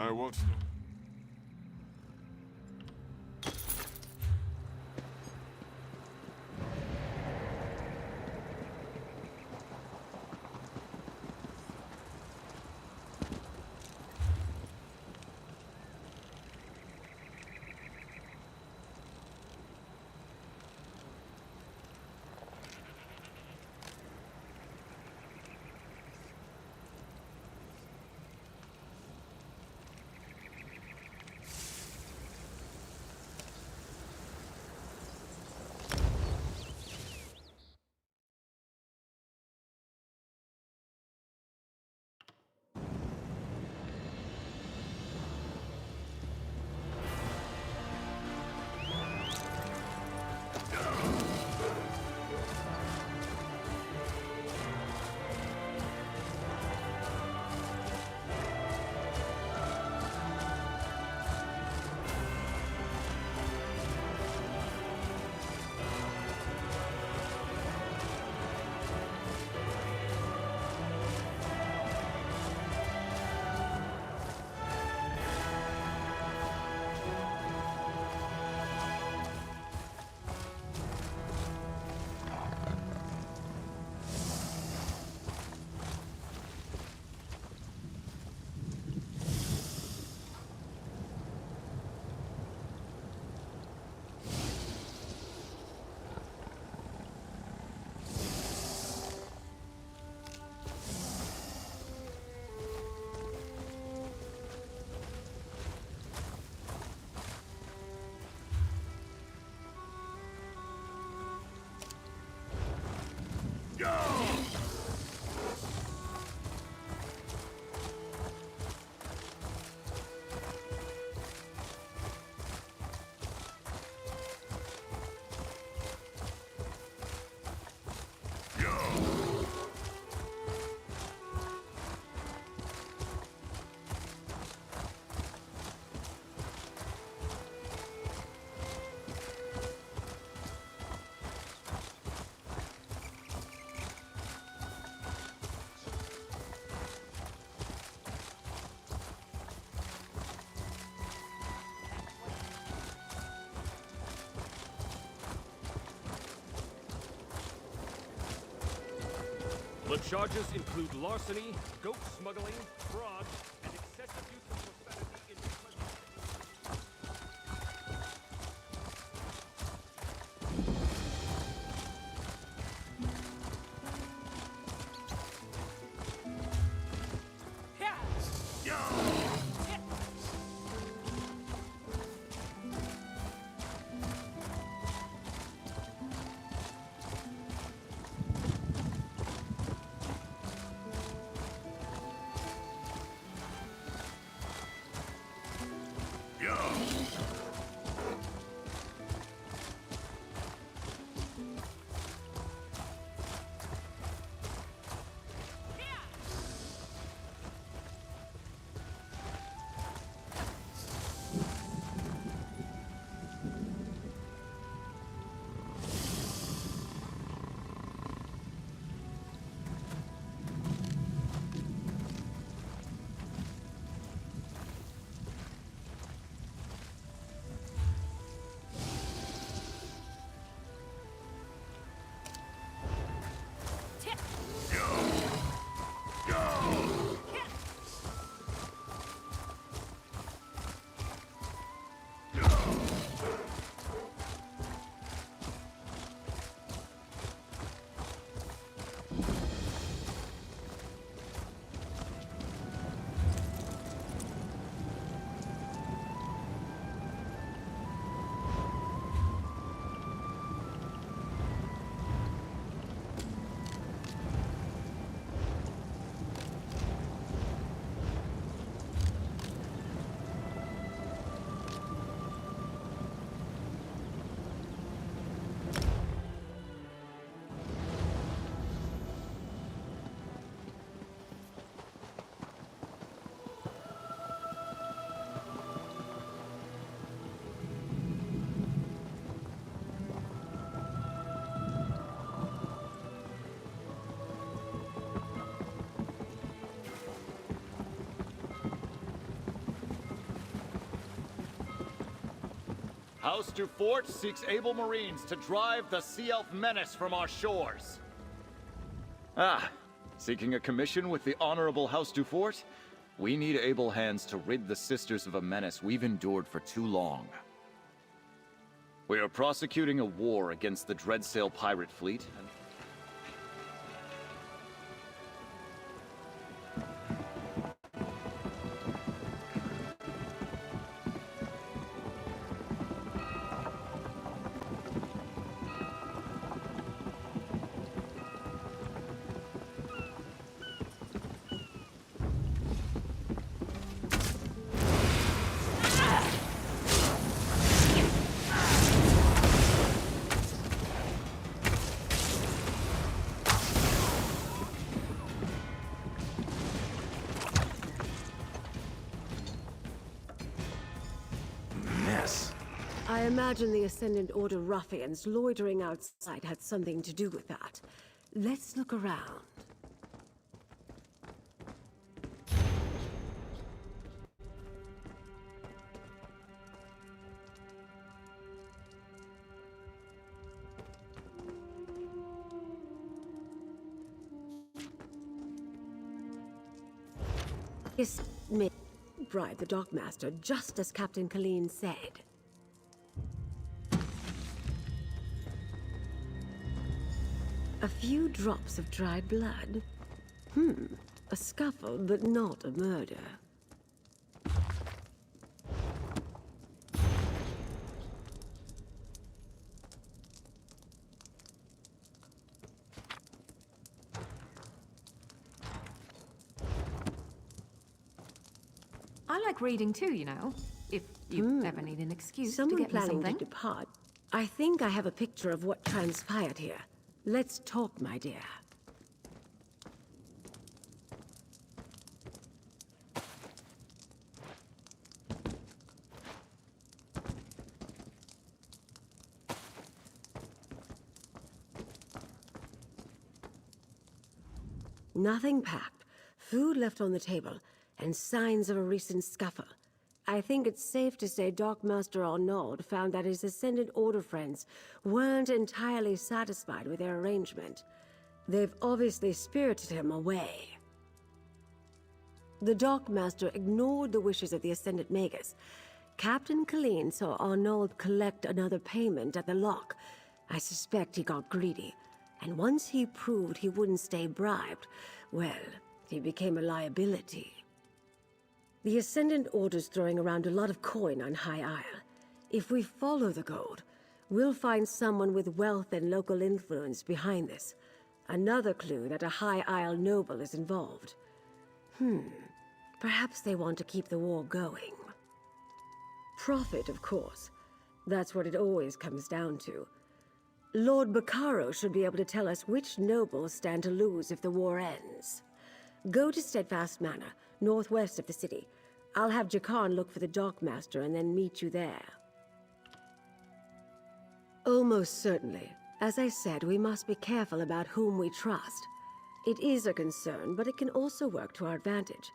I won't. The charges include larceny, goat smuggling, fraud, and excessive use of profanity in House Dufort seeks able Marines to drive the Sea Elf menace from our shores. Ah, seeking a commission with the Honorable House Dufort? We need able hands to rid the Sisters of a menace we've endured for too long. We are prosecuting a war against the Dreadsail pirate fleet, and I imagine the Ascendant Order ruffians loitering outside had something to do with that. Let's look around. Yes, bribe the Dockmaster, just as Captain Colleen said. A few drops of dried blood. A scuffle, but not a murder. I like reading too, you know. If you ever need an excuse to Someone get me planning something. to depart. I think I have a picture of what transpired here. Let's talk, my dear. Nothing packed, food left on the table, and signs of a recent scuffle. I think it's safe to say Dockmaster Arnaud found that his Ascendant Order friends weren't entirely satisfied with their arrangement. They've obviously spirited him away. The Dockmaster ignored the wishes of the Ascendant Magus. Captain Colleen saw Arnaud collect another payment at the lock. I suspect he got greedy, and once he proved he wouldn't stay bribed, well, he became a liability. The Ascendant Order's throwing around a lot of coin on High Isle. If we follow the gold, we'll find someone with wealth and local influence behind this. Another clue that a High Isle noble is involved. Perhaps they want to keep the war going. Profit, of course. That's what it always comes down to. Lord Baccaro should be able to tell us which nobles stand to lose if the war ends. Go to Steadfast Manor, northwest of the city. I'll have Jakarn look for the Dockmaster and then meet you there. Almost certainly. As I said, we must be careful about whom we trust. It is a concern, but it can also work to our advantage.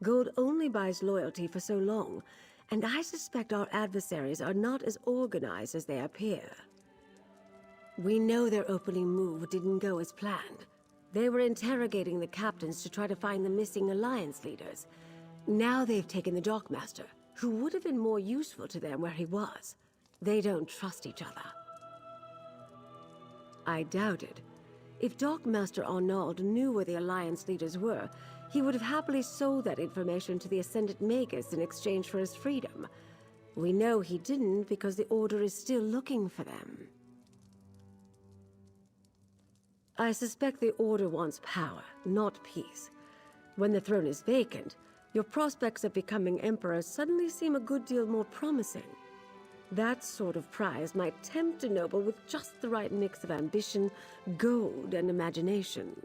Gold only buys loyalty for so long, and I suspect our adversaries are not as organized as they appear. We know their opening move didn't go as planned. They were interrogating the captains to try to find the missing alliance leaders. Now they've taken the Dockmaster, who would have been more useful to them where he was. They don't trust each other. I doubt it. If Dockmaster Arnaud knew where the alliance leaders were, he would have happily sold that information to the Ascendant Magus in exchange for his freedom. We know he didn't because the Order is still looking for them. I suspect the Order wants power, not peace. When the throne is vacant, your prospects of becoming Emperor suddenly seem a good deal more promising. That sort of prize might tempt a noble with just the right mix of ambition, gold, and imagination.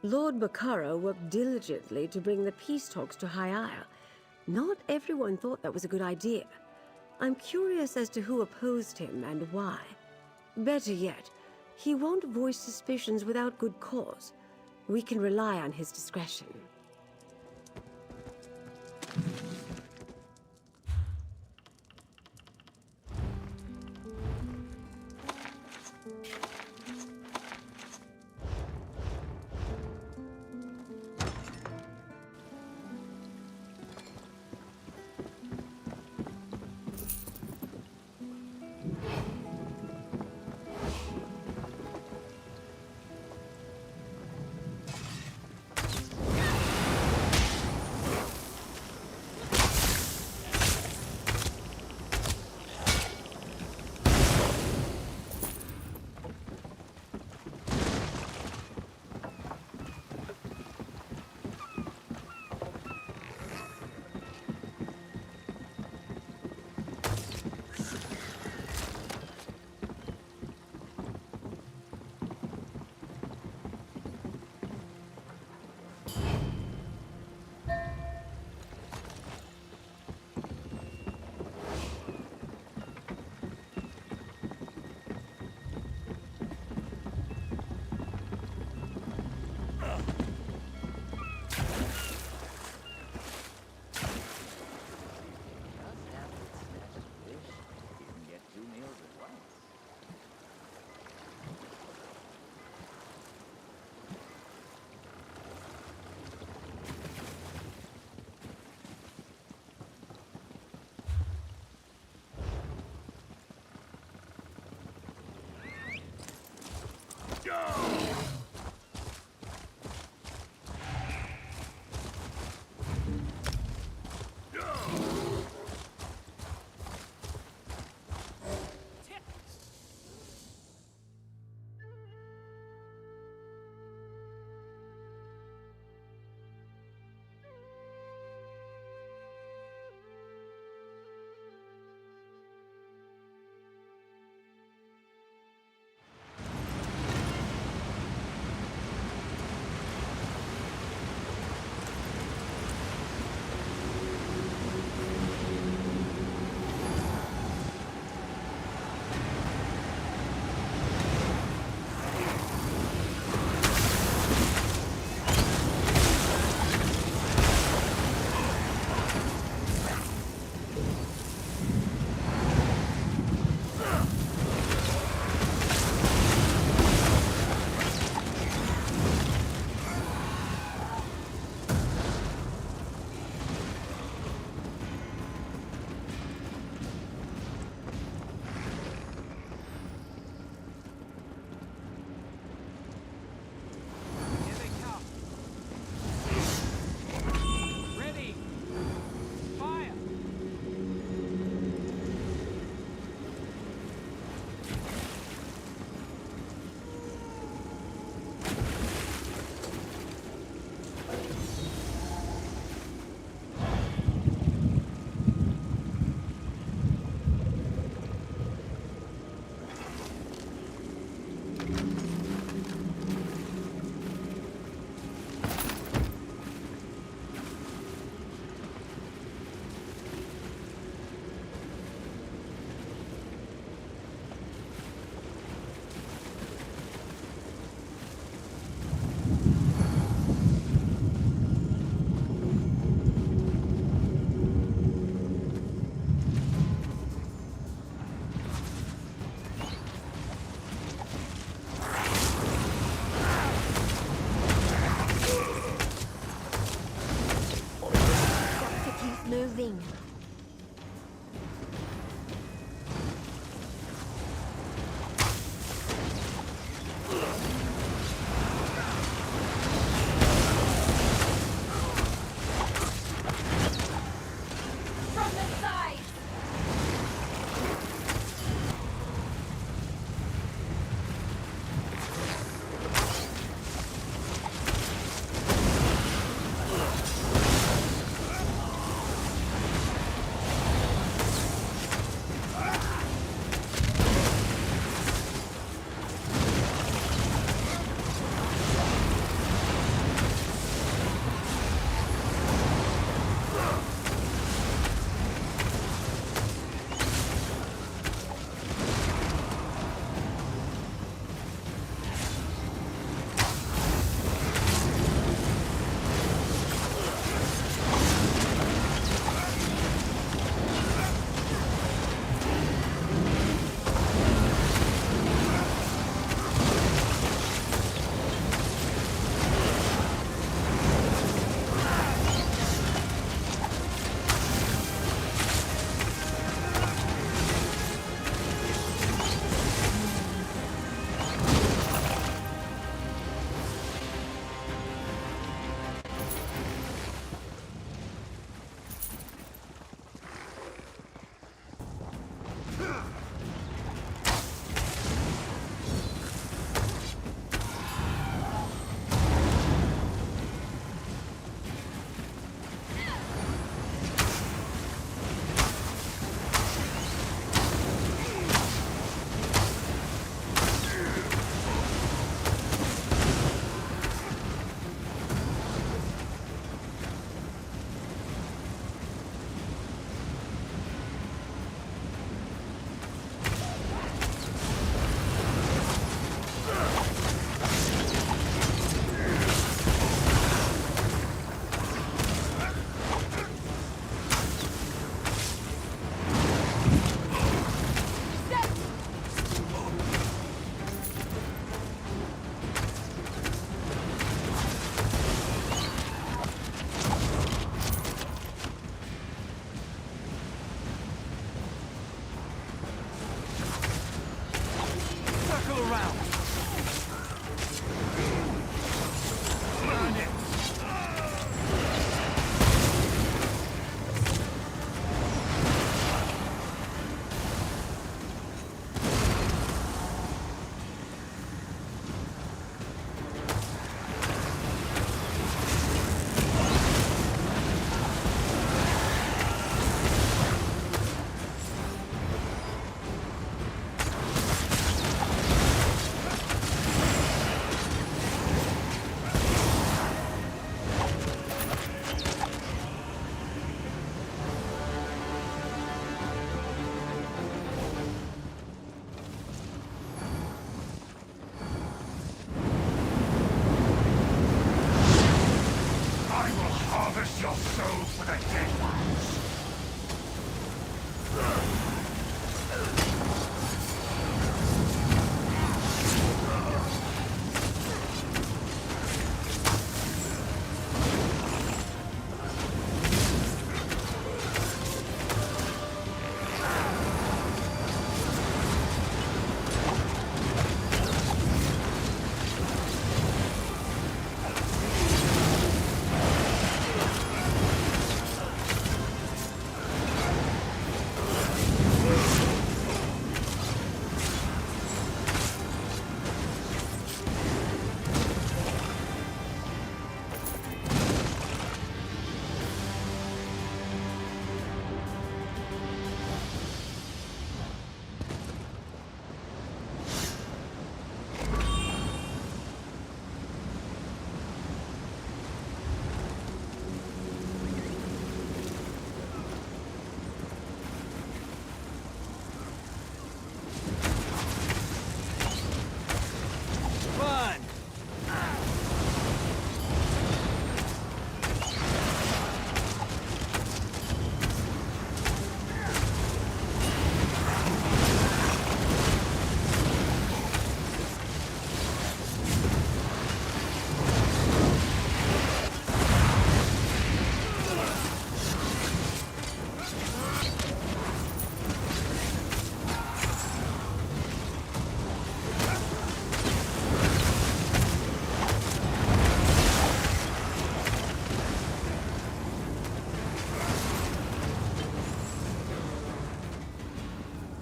Lord Baccaro worked diligently to bring the peace talks to High Isle. Not everyone thought that was a good idea. I'm curious as to who opposed him and why. Better yet, he won't voice suspicions without good cause. We can rely on his discretion. moving.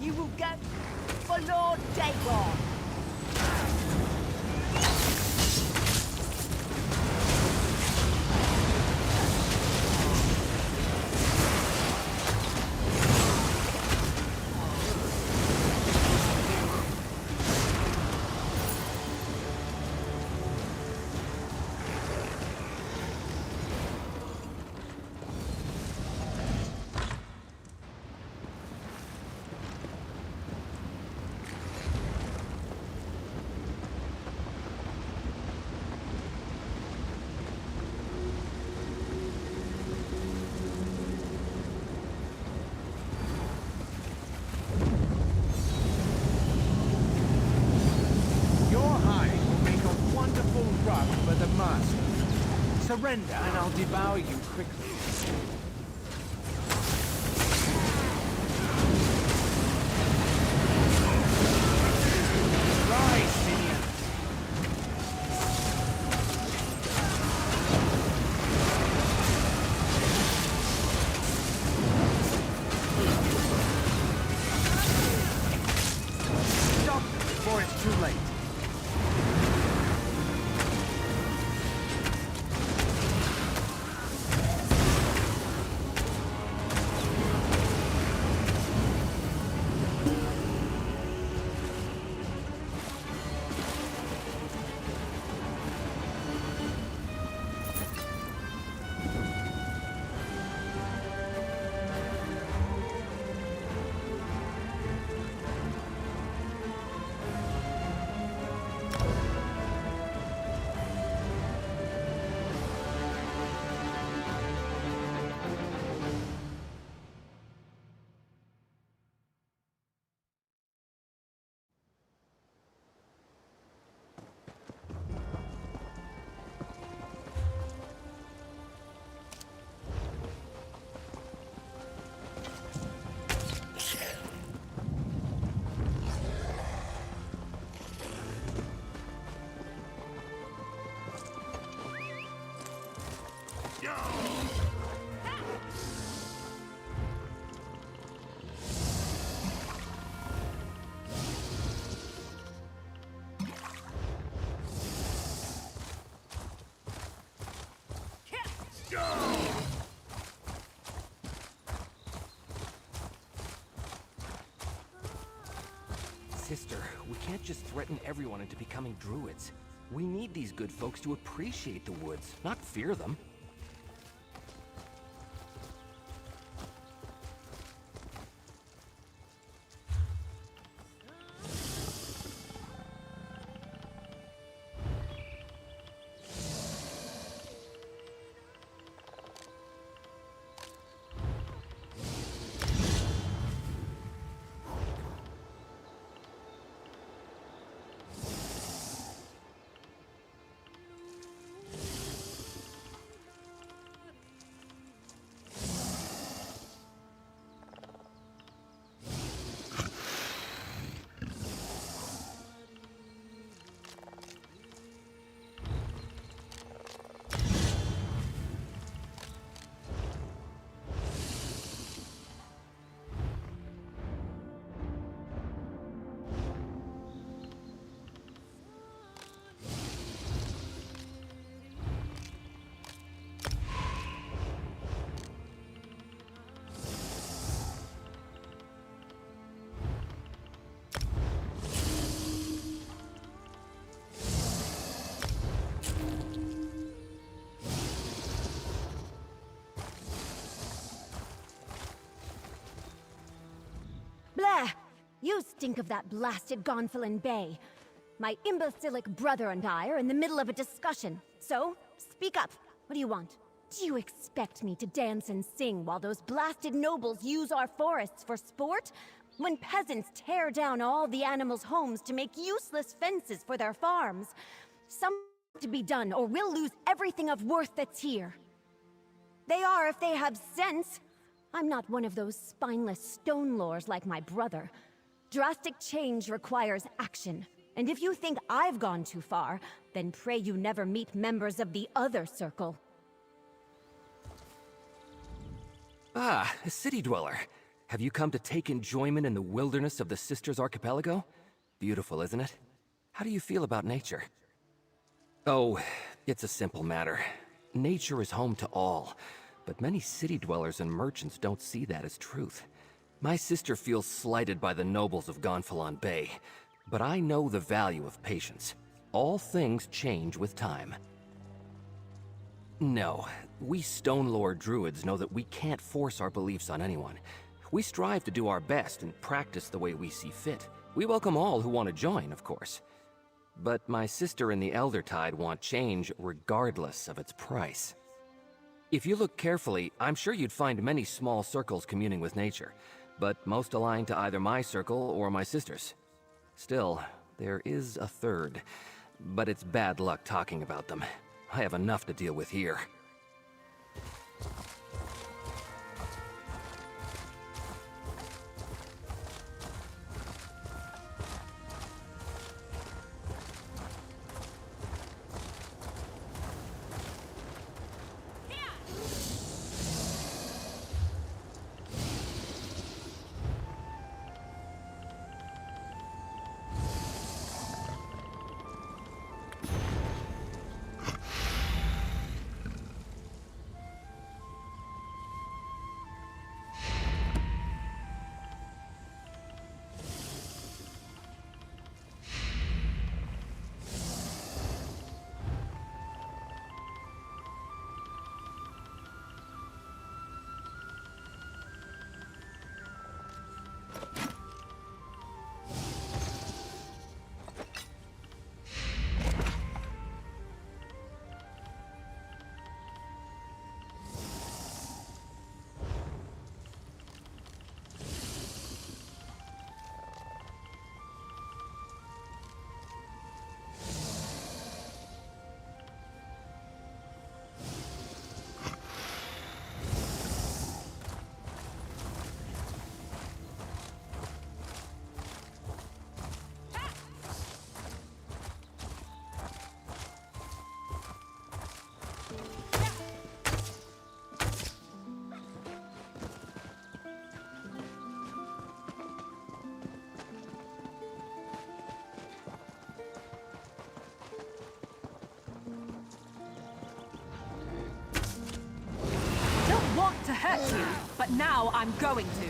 You will go for Lord Dagon. For the master. Surrender and I'll devour you quickly. Rise, minions! Stop them before it's too late. Sister, we can't just threaten everyone into becoming druids. We need these good folks to appreciate the woods, not fear them. Blah! You stink of that blasted Gonfalon Bay. My imbecilic brother and I are in the middle of a discussion. So, speak up. What do you want? Do you expect me to dance and sing while those blasted nobles use our forests for sport? When peasants tear down all the animals' homes to make useless fences for their farms? Something to be done, or we'll lose everything of worth that's here. They are if they have sense. I'm not one of those spineless stone lords like my brother. Drastic change requires action. And if you think I've gone too far, then pray you never meet members of the other circle. Ah, a city dweller. Have you come to take enjoyment in the wilderness of the Sisters Archipelago? Beautiful, isn't it? How do you feel about nature? Oh, it's a simple matter. Nature is home to all, but many city dwellers and merchants don't see that as truth. My sister feels slighted by the nobles of Gonfalon Bay, but I know the value of patience. All things change with time. No, we Stone Lord Druids know that we can't force our beliefs on anyone. We strive to do our best and practice the way we see fit. We welcome all who want to join, of course. But my sister and the Eldertide want change regardless of its price. If you look carefully, I'm sure you'd find many small circles communing with nature, but most aligned to either my circle or my sister's. Still, there is a third, but it's bad luck talking about them. I have enough to deal with here. To hurt you, but now I'm going to.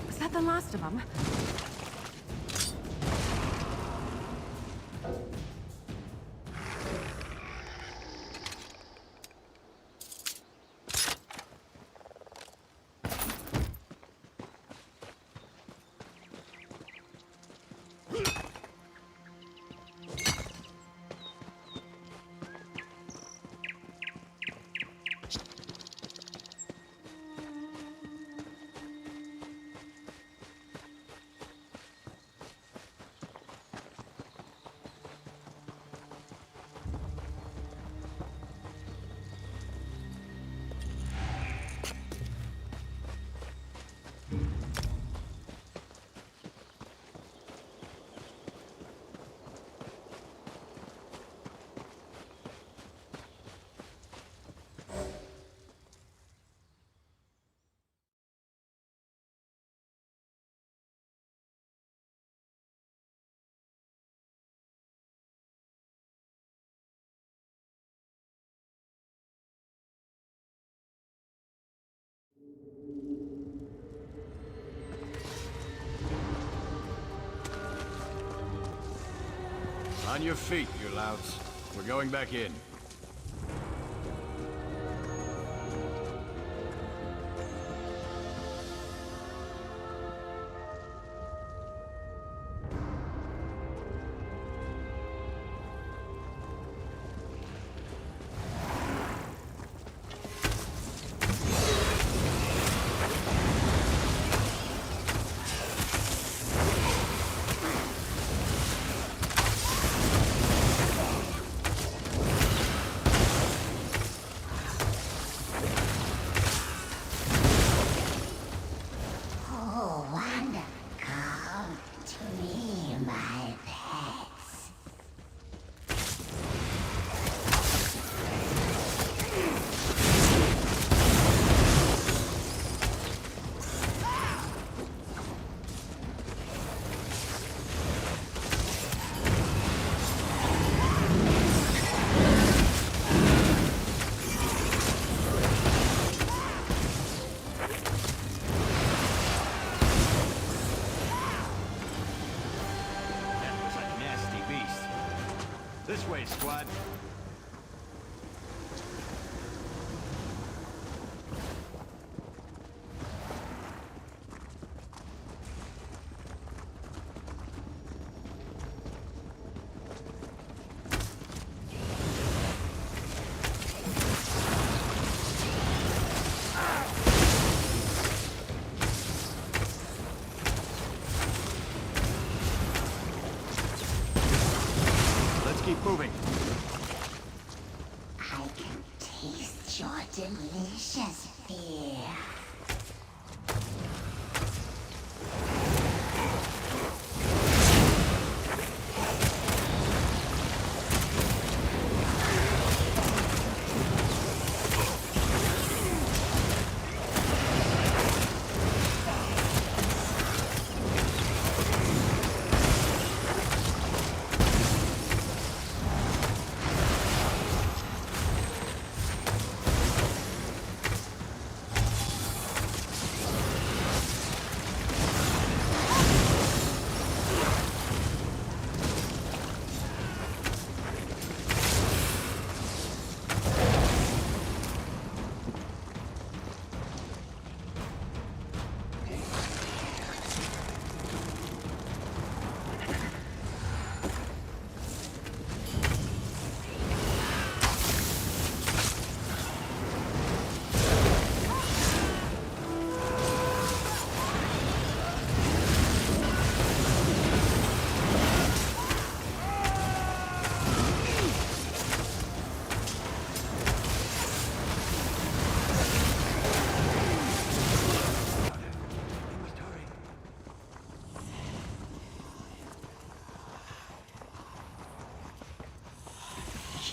Was that the last of them? On your feet, you louts. We're going back in. squad. Let's keep moving. I can taste your delicious fear.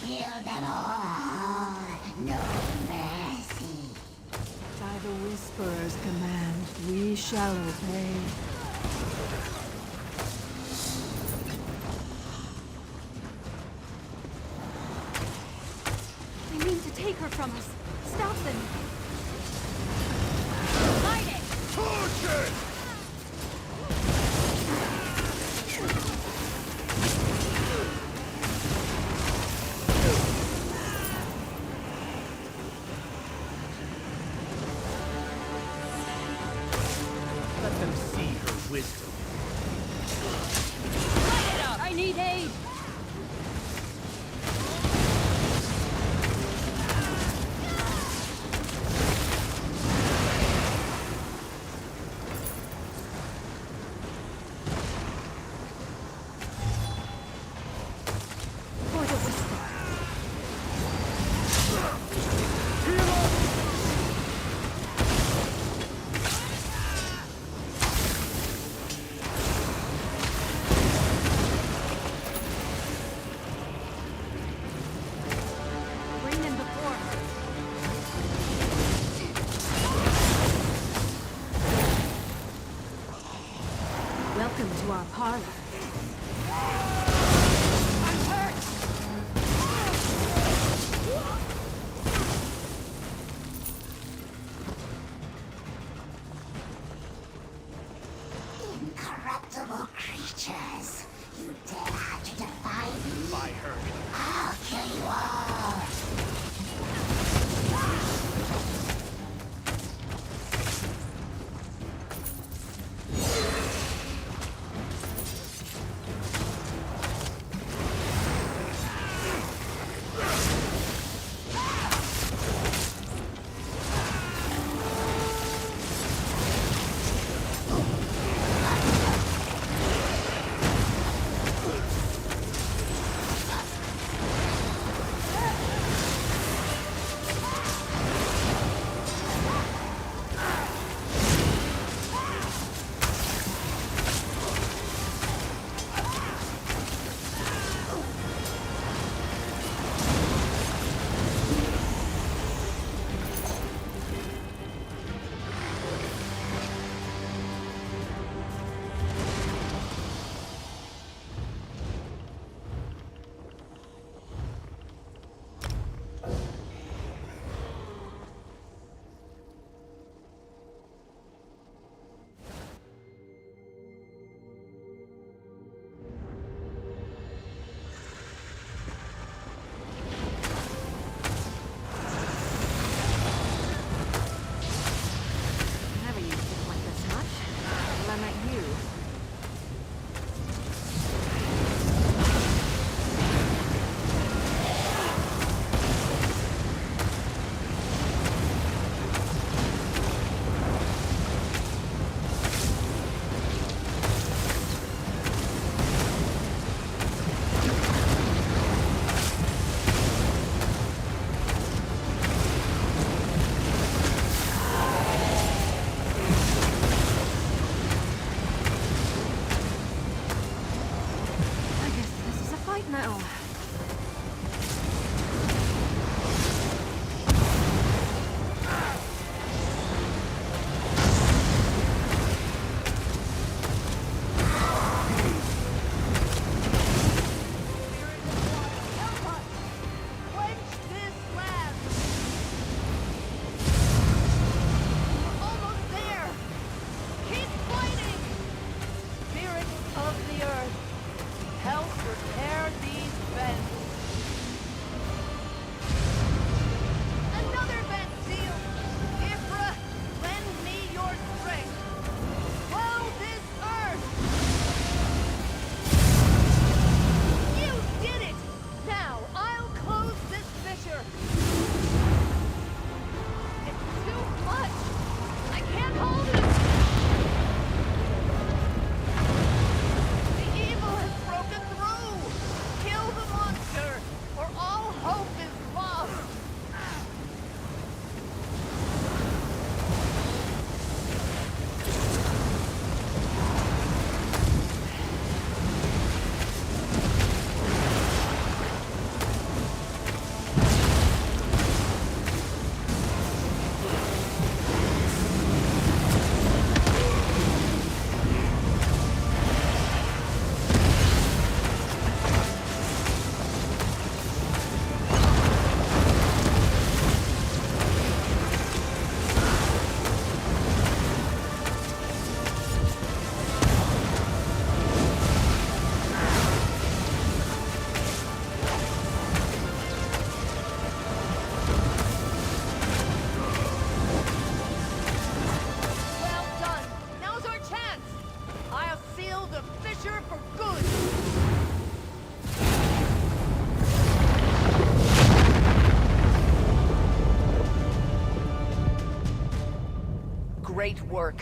Kill them all. No mercy. By the Whisperer's command, we shall obey. They mean to take her from us. Stop them. Light it! Torch it! Let them see her wisdom. Light it up! I need aid! For the Whisperer. Bring them before her. Welcome to our parlor. Incorruptible creatures. You dare to defy me? By her. I'll kill you all. great work,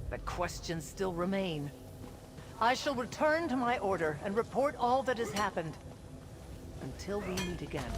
but questions still remain. I shall return to my order and report all that has happened. Until we meet again.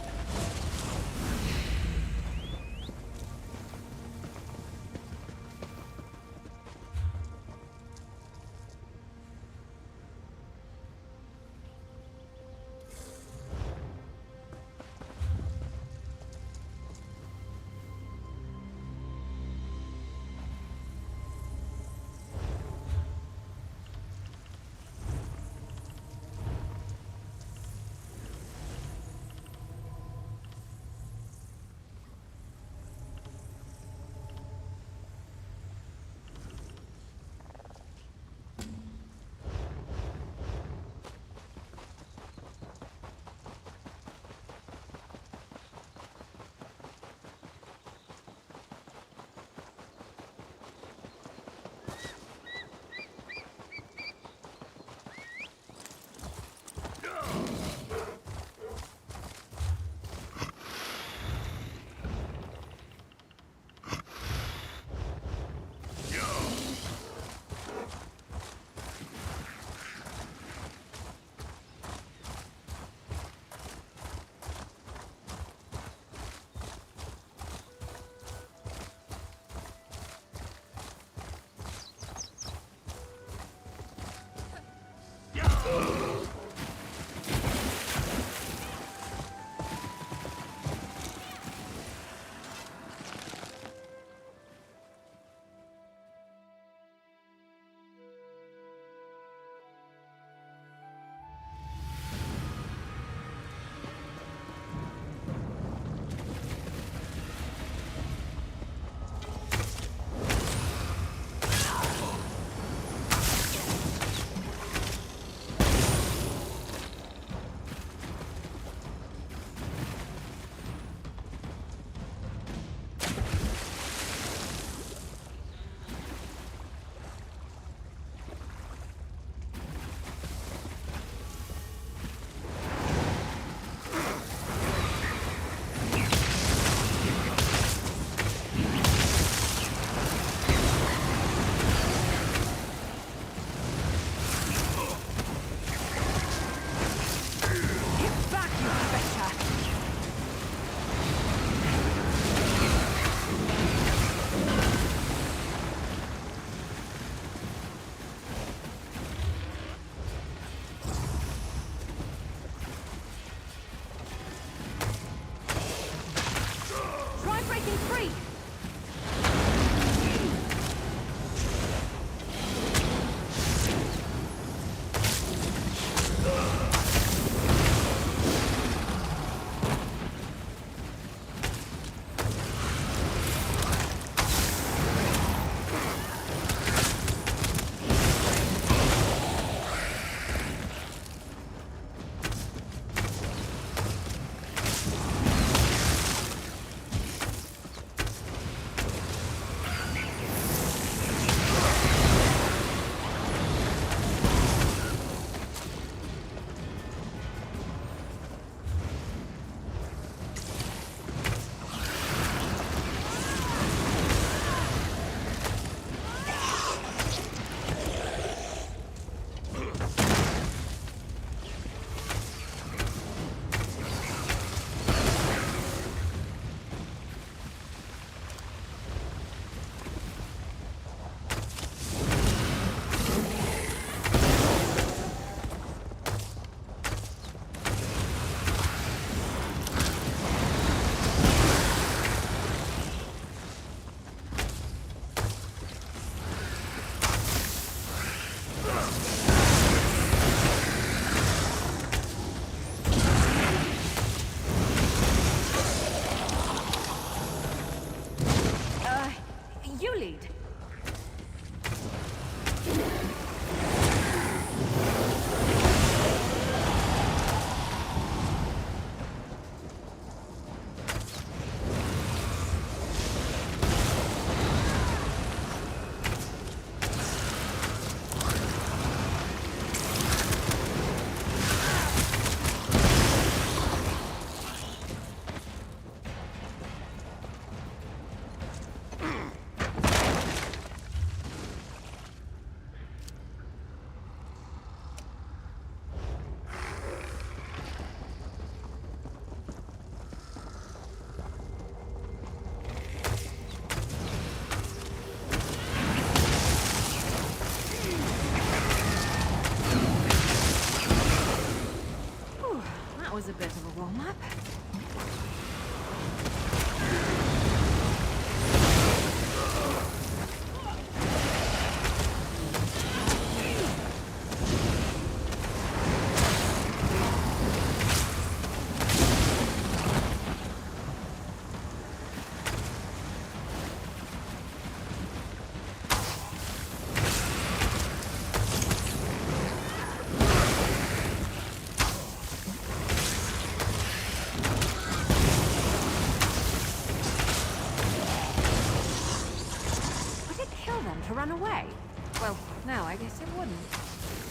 No, I guess it wouldn't.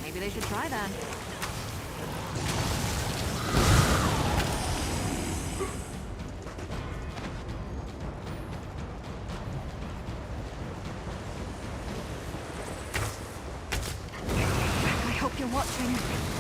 Maybe they should try that. I hope you're watching.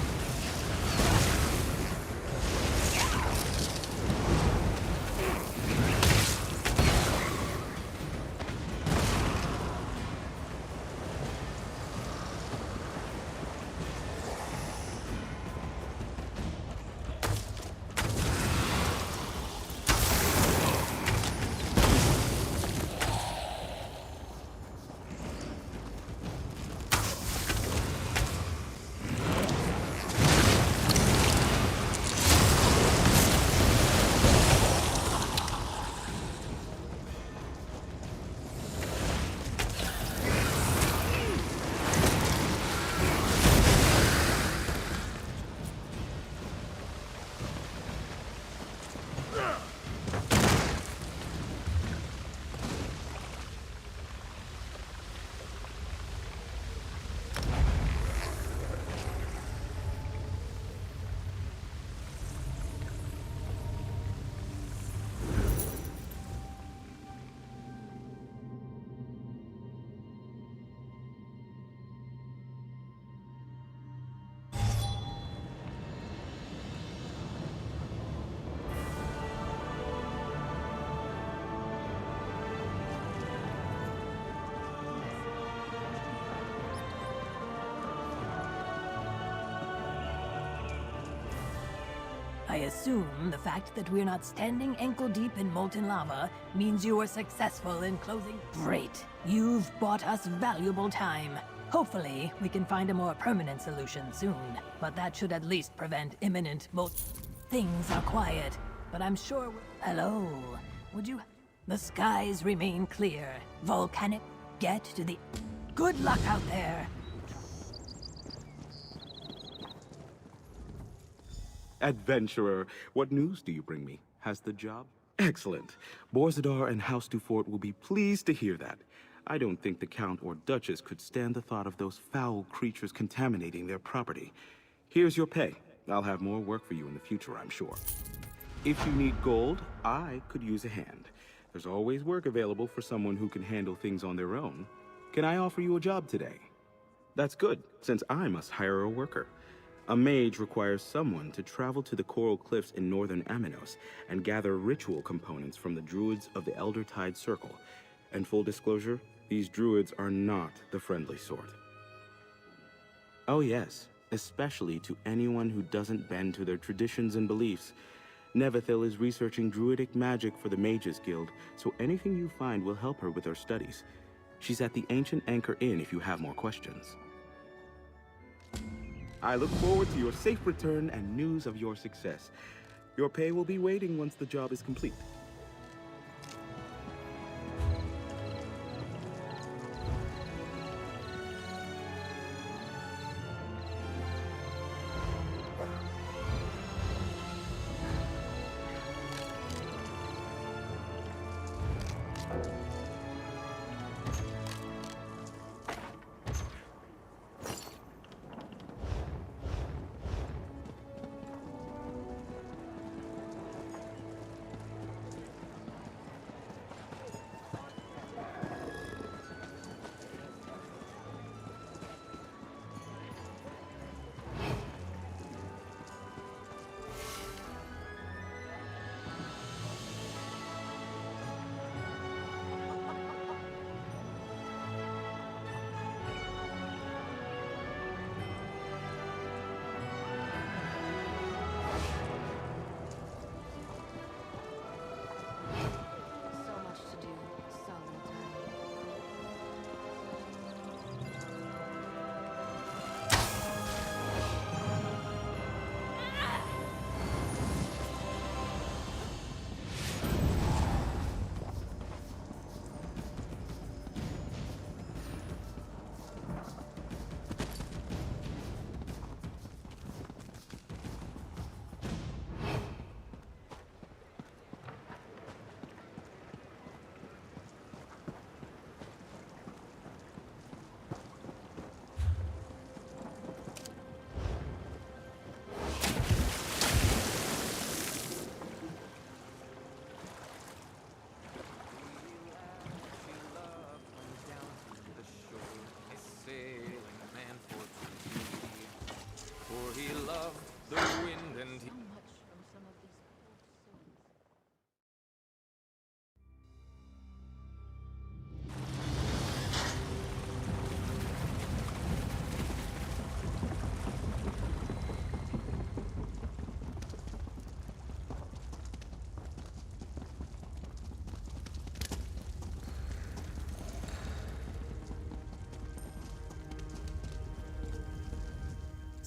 I assume the fact that we're not standing ankle-deep in molten lava means you were successful in closing... Great. You've bought us valuable time. Hopefully, we can find a more permanent solution soon. But that should at least prevent imminent Things are quiet, but I'm sure... Hello? Would you... The skies remain clear. Volcanic... Get to the... Good luck out there! Adventurer, what news do you bring me? Has the job? Excellent. Borzadar and House Dufort will be pleased to hear that. I don't think the Count or Duchess could stand the thought of those foul creatures contaminating their property. Here's your pay. I'll have more work for you in the future, I'm sure. If you need gold, I could use a hand. There's always work available for someone who can handle things on their own. Can I offer you a job today? That's good, since I must hire a worker. A mage requires someone to travel to the Coral Cliffs in northern Aminos and gather ritual components from the druids of the Elder Tide Circle. And full disclosure, these druids are not the friendly sort. Oh yes, especially to anyone who doesn't bend to their traditions and beliefs. Nevithil is researching druidic magic for the Mages Guild, so anything you find will help her with her studies. She's at the Ancient Anchor Inn if you have more questions. I look forward to your safe return and news of your success. Your pay will be waiting once the job is complete.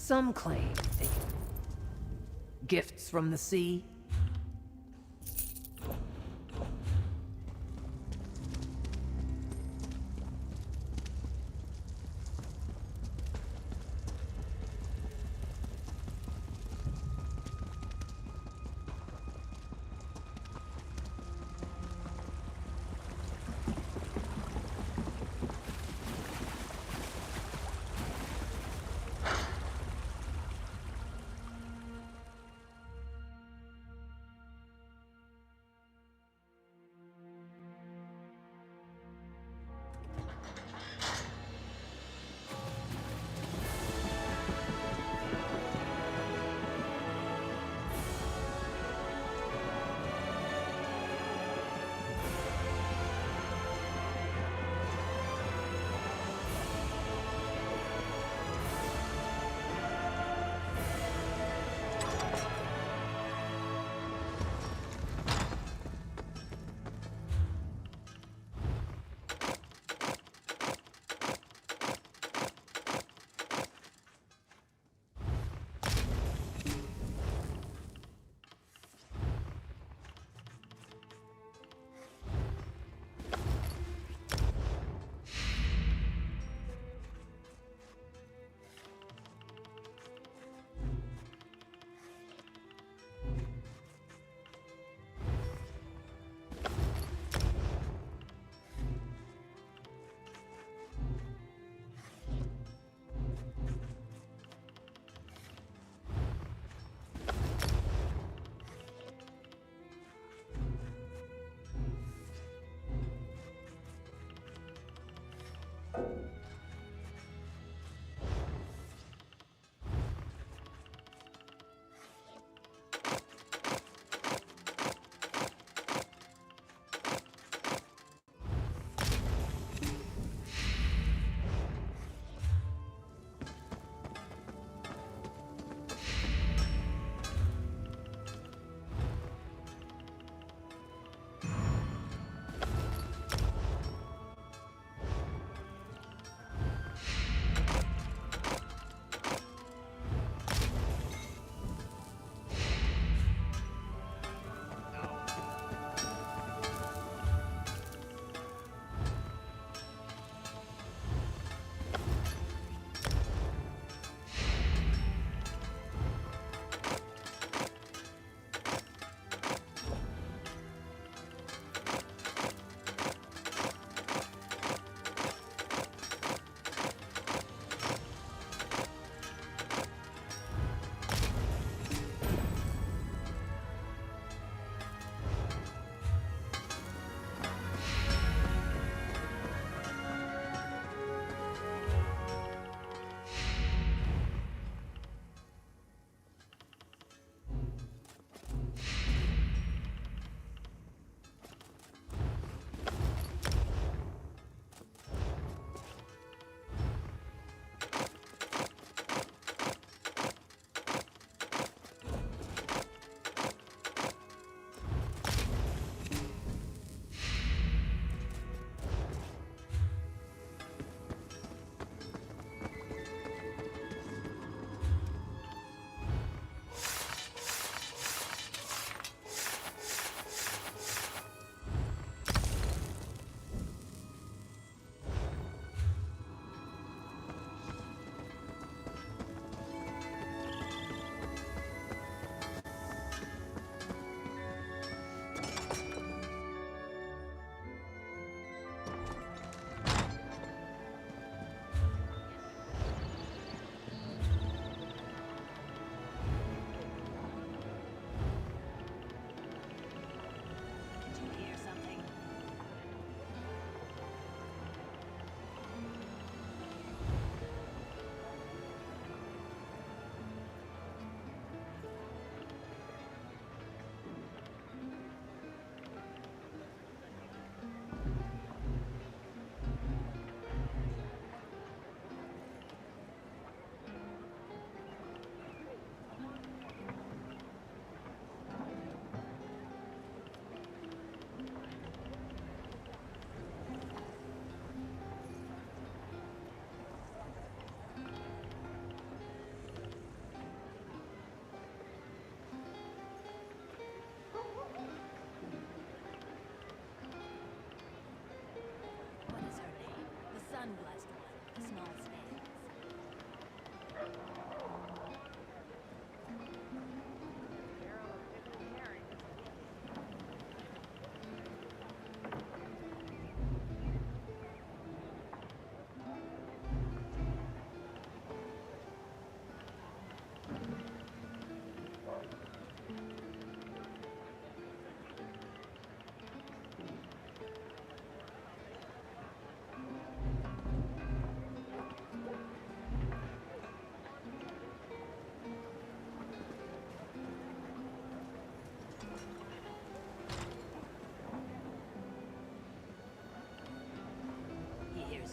Some claim they gifts from the sea.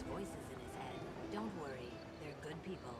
those voices in his head. Don't worry, they're good people.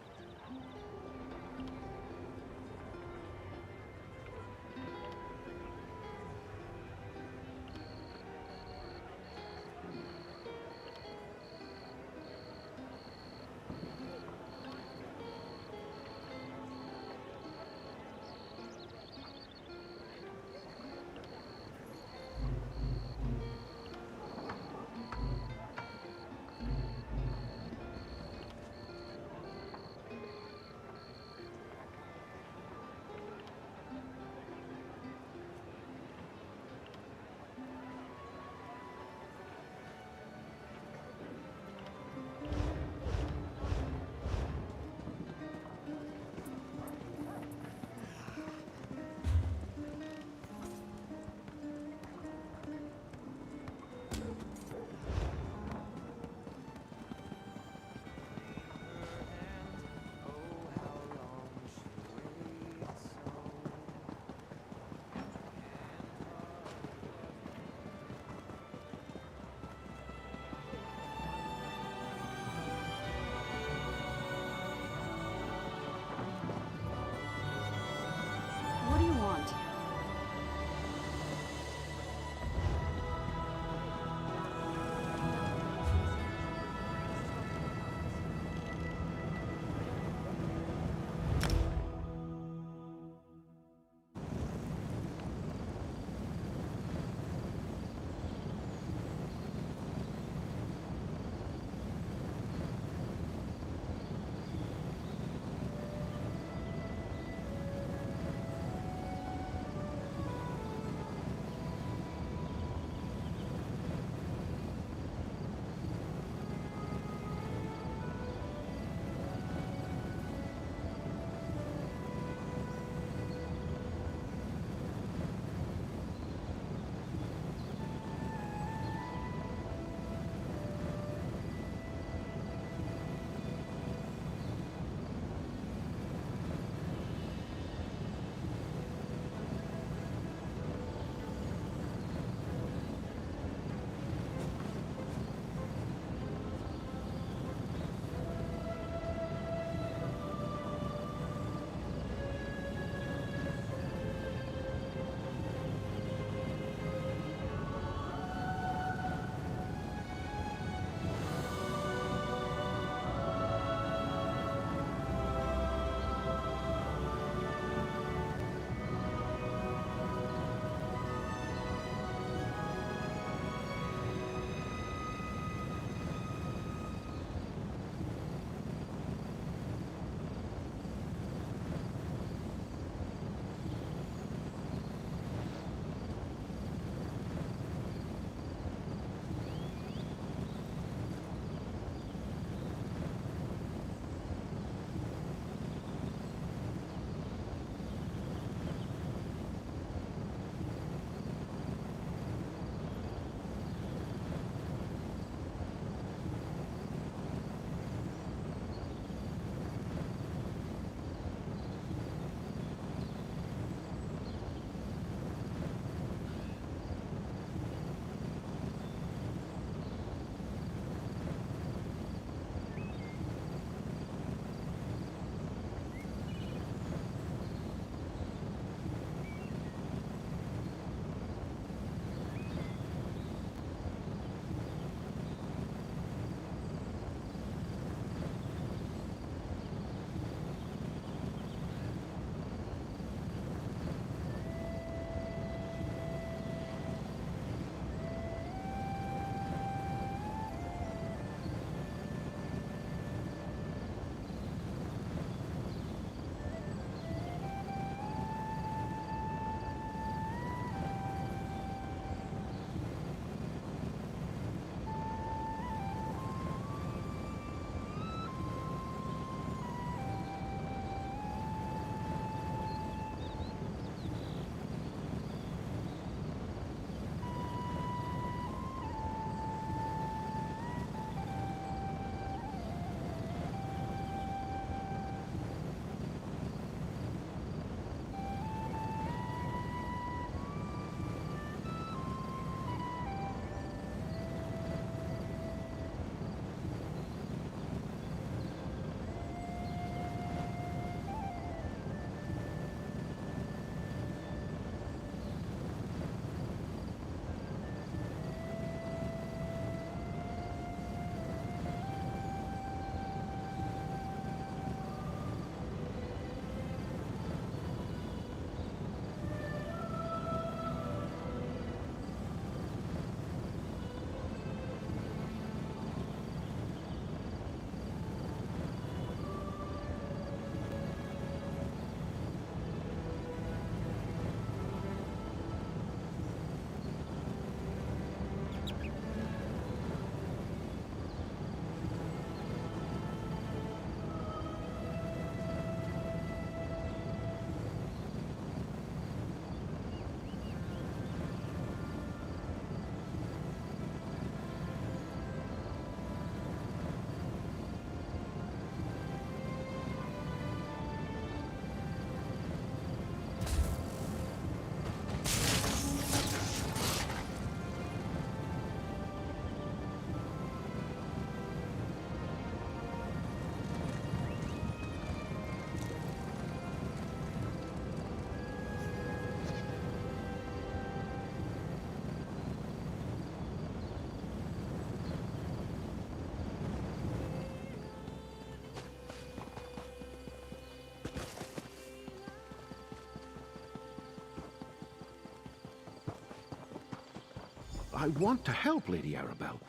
I want to help, Lady Arabelle,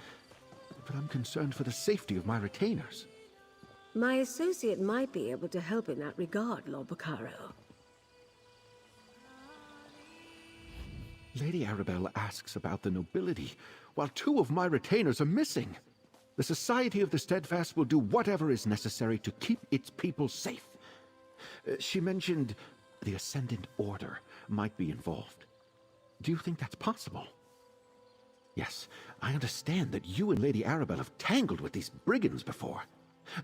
but I'm concerned for the safety of my retainers. My associate might be able to help in that regard, Lord Bacaro. Lady Arabelle asks about the nobility, while 2 of my retainers are missing. The Society of the Steadfast will do whatever is necessary to keep its people safe. She mentioned the Ascendant Order might be involved. Do you think that's possible? Yes, I understand that you and Lady Arabelle have tangled with these brigands before.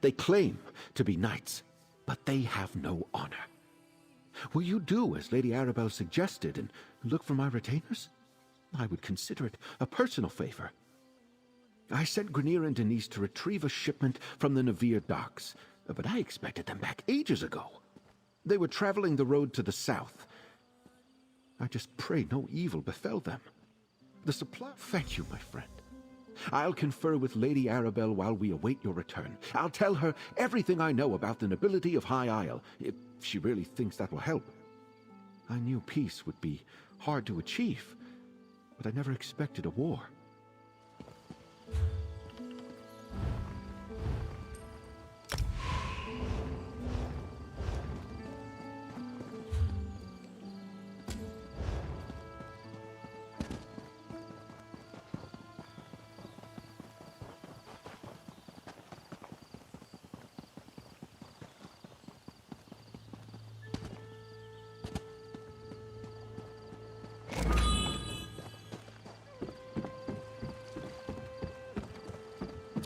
They claim to be knights, but they have no honor. Will you do as Lady Arabelle suggested and look for my retainers? I would consider it a personal favor. I sent Grenier and Denise to retrieve a shipment from the Navir docks, but I expected them back ages ago. They were traveling the road to the south. I just pray no evil befell them. The supply... Thank you, my friend. I'll confer with Lady Arabelle while we await your return. I'll tell her everything I know about the nobility of High Isle, if she really thinks that will help. I knew peace would be hard to achieve, but I never expected a war.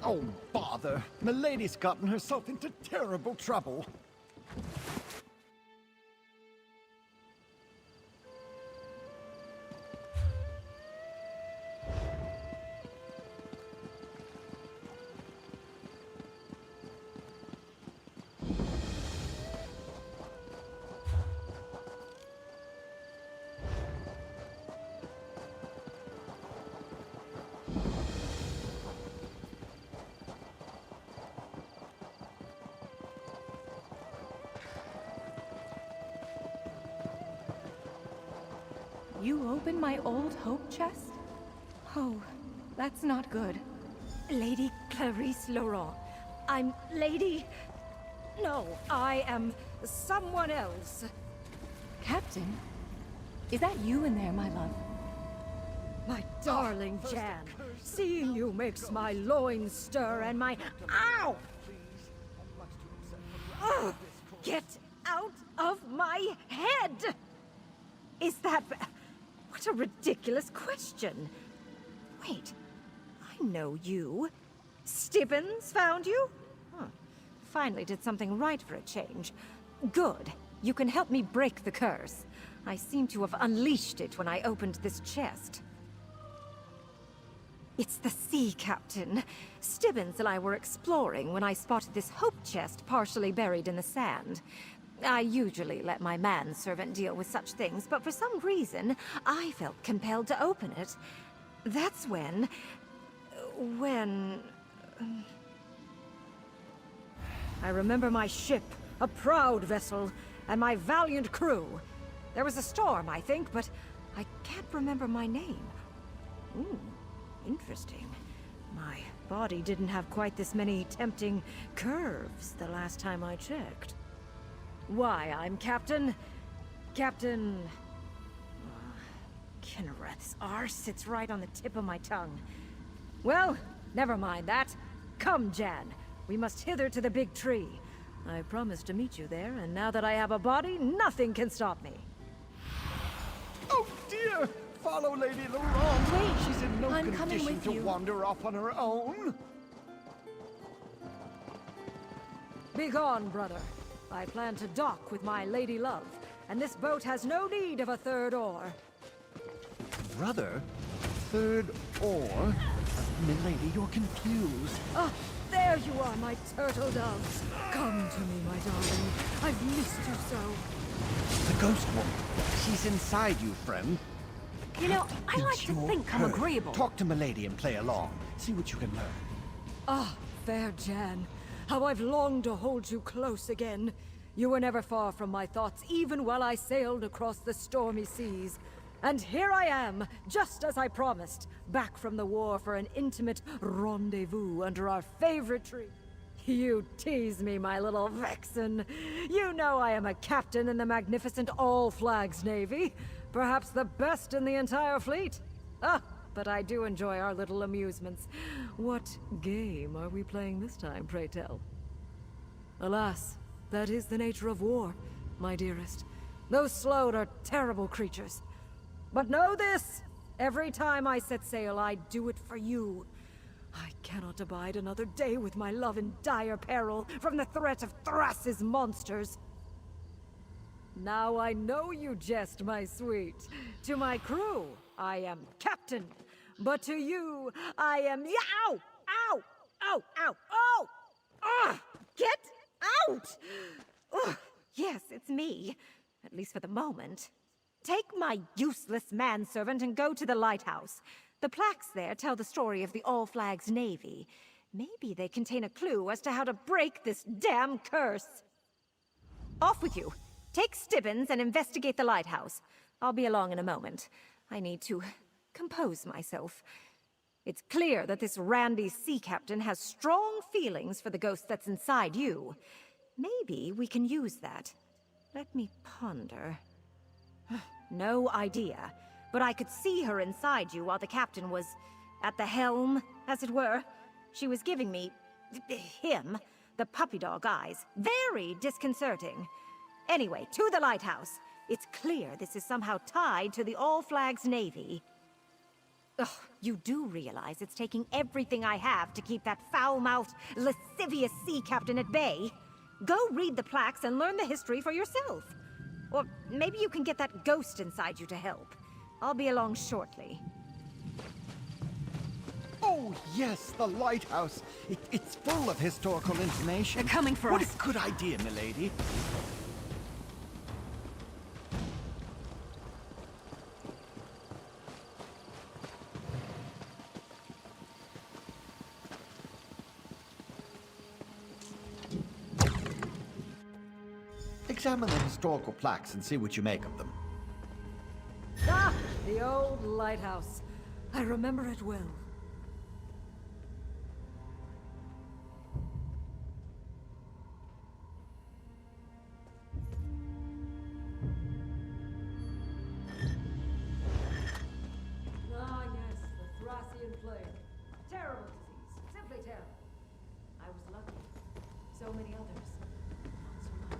Oh, bother. Milady's gotten herself into terrible trouble. You opened my old hope chest? Oh, that's not good. Lady Clarice Laurent. I'm Lady... No, I am someone else. Captain? Is that you in there, my love? My darling Jan, seeing you makes my loins stir and my... Ow! Ugh! Get out of my head! Is that... What a ridiculous question. Wait, I know you. Stibbons found you? Huh. Finally did something right for a change. Good. You can help me break the curse. I seem to have unleashed it when I opened this chest. It's the sea, Captain. Stibbons and I were exploring when I spotted this hope chest partially buried in the sand. I usually let my manservant deal with such things, but for some reason, I felt compelled to open it. That's when... I remember my ship, a proud vessel, and my valiant crew. There was a storm, I think, but I can't remember my name. Ooh, interesting. My body didn't have quite this many tempting curves the last time I checked. Why, I'm Captain... Kinnereth's R sits right on the tip of my tongue. Well, never mind that. Come, Jan. We must hither to the big tree. I promised to meet you there, and now that I have a body, nothing can stop me. Oh, dear! Follow Lady Laurent. Wait, she's in no I'm coming condition with to you. wander off on her own. Begone, brother. I plan to dock with my lady love, and this boat has no need of a third oar. Brother? Third oar? Milady, you're confused. Ah, there you are, my turtle doves. Come to me, my darling. I've missed you so. The ghost woman. She's inside you, friend. You know, I like to think I'm agreeable. Talk to Milady and play along. See what you can learn. Ah, fair Jan. How I've longed to hold you close again. You were never far from my thoughts, even while I sailed across the stormy seas. And here I am, just as I promised, back from the war for an intimate rendezvous under our favorite tree. You tease me, my little vixen. You know I am a captain in the magnificent All-Flags Navy. Perhaps the best in the entire fleet. Ah, but I do enjoy our little amusements. What game are we playing this time, pray tell? Alas, that is the nature of war, my dearest. Those Sload are terrible creatures. But know this! Every time I set sail, I do it for you. I cannot abide another day with my love in dire peril from the threat of Thras's monsters. Now I know you jest, my sweet. To my crew, I am captain. But to you, I am... Ow! Ow! Ow! Ow! Oh! Ah! Get out! Ugh. Yes, it's me. At least for the moment. Take my useless manservant and go to the lighthouse. The plaques there tell the story of the All-Flags Navy. Maybe they contain a clue as to how to break this damn curse. Off with you. Take Stibbins and investigate the lighthouse. I'll be along in a moment. I need to compose myself. It's clear that this randy sea captain has strong feelings for the ghost that's inside you. Maybe we can use that. Let me ponder. No idea, but I could see her inside you while the captain was at the helm, as it were. She was giving me, him, the puppy dog eyes. Very disconcerting. Anyway, to the lighthouse. It's clear this is somehow tied to the All-Flags Navy. Ugh, you do realize it's taking everything I have to keep that foul-mouthed, lascivious sea captain at bay? Go read the plaques and learn the history for yourself. Or maybe you can get that ghost inside you to help. I'll be along shortly. Oh, yes, the lighthouse. It's full of historical information. They're coming for us. What a good idea, milady. Examine the historical plaques and see what you make of them. Ah, the old lighthouse. I remember it well. Ah, yes, the Thracian plague. Terrible disease, simply terrible. I was lucky. So many others. Not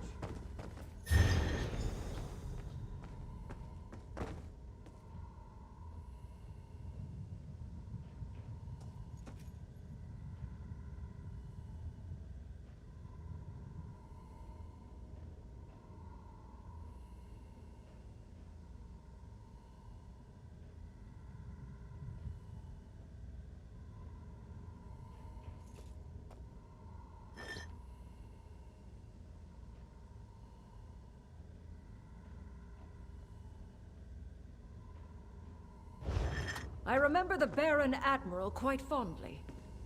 so much. I remember the Baron Admiral quite fondly.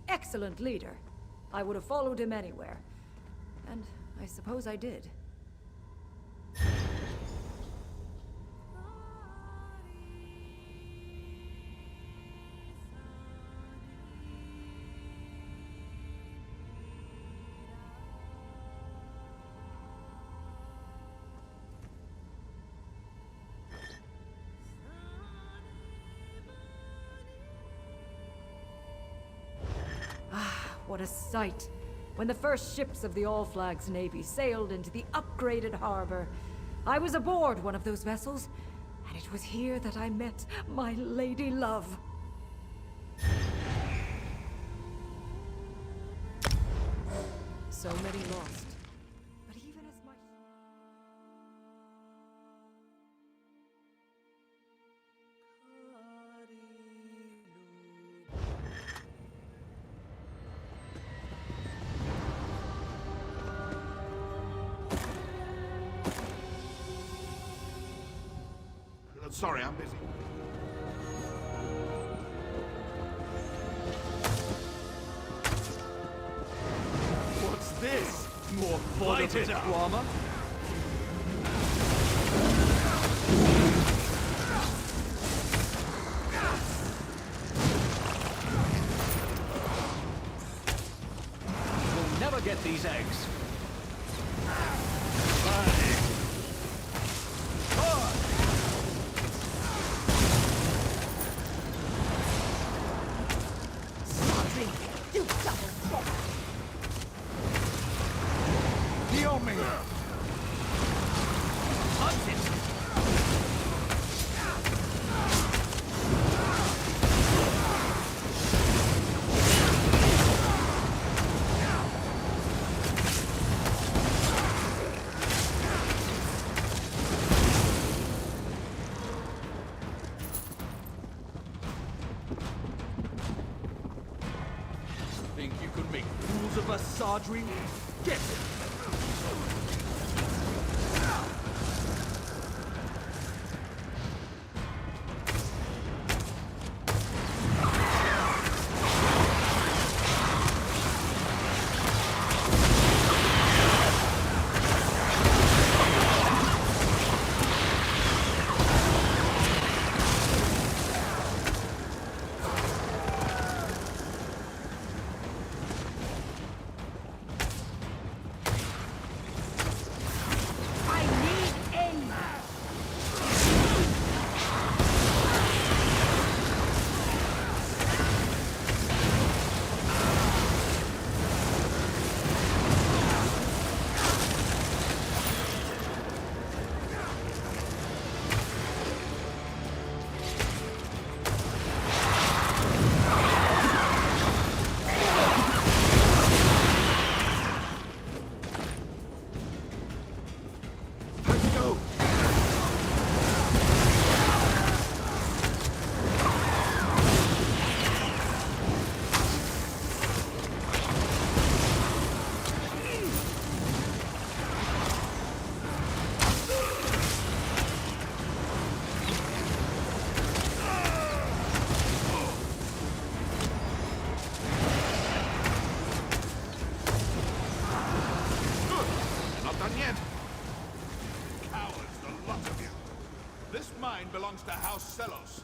Excellent leader. I would have followed him anywhere. And I suppose I did. What a sight! When the first ships of the All-Flags Navy sailed into the upgraded harbor, I was aboard one of those vessels, and it was here that I met my lady love. So many lost. But even as my... Sorry, I'm busy. What's this? More fighting drama? never get these eggs. Do double check. Heal me! Hunt it! Think you could make fools of us, Sadri? Get it! Belongs to House Celos.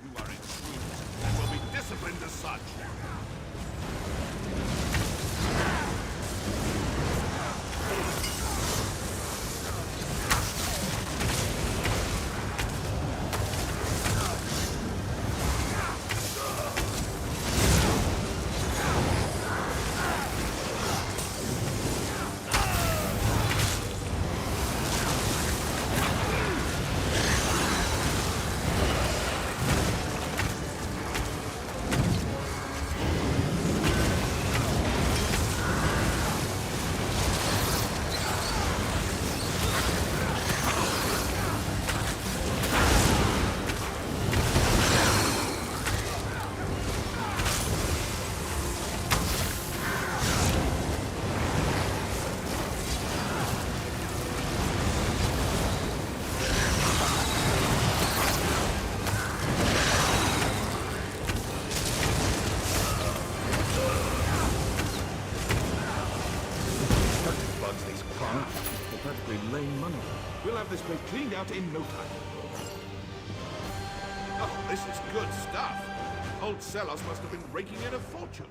You are intruders and will be disciplined as such. We'll have this place cleaned out in no time. Oh, this is good stuff. Old Celos must have been raking in a fortune.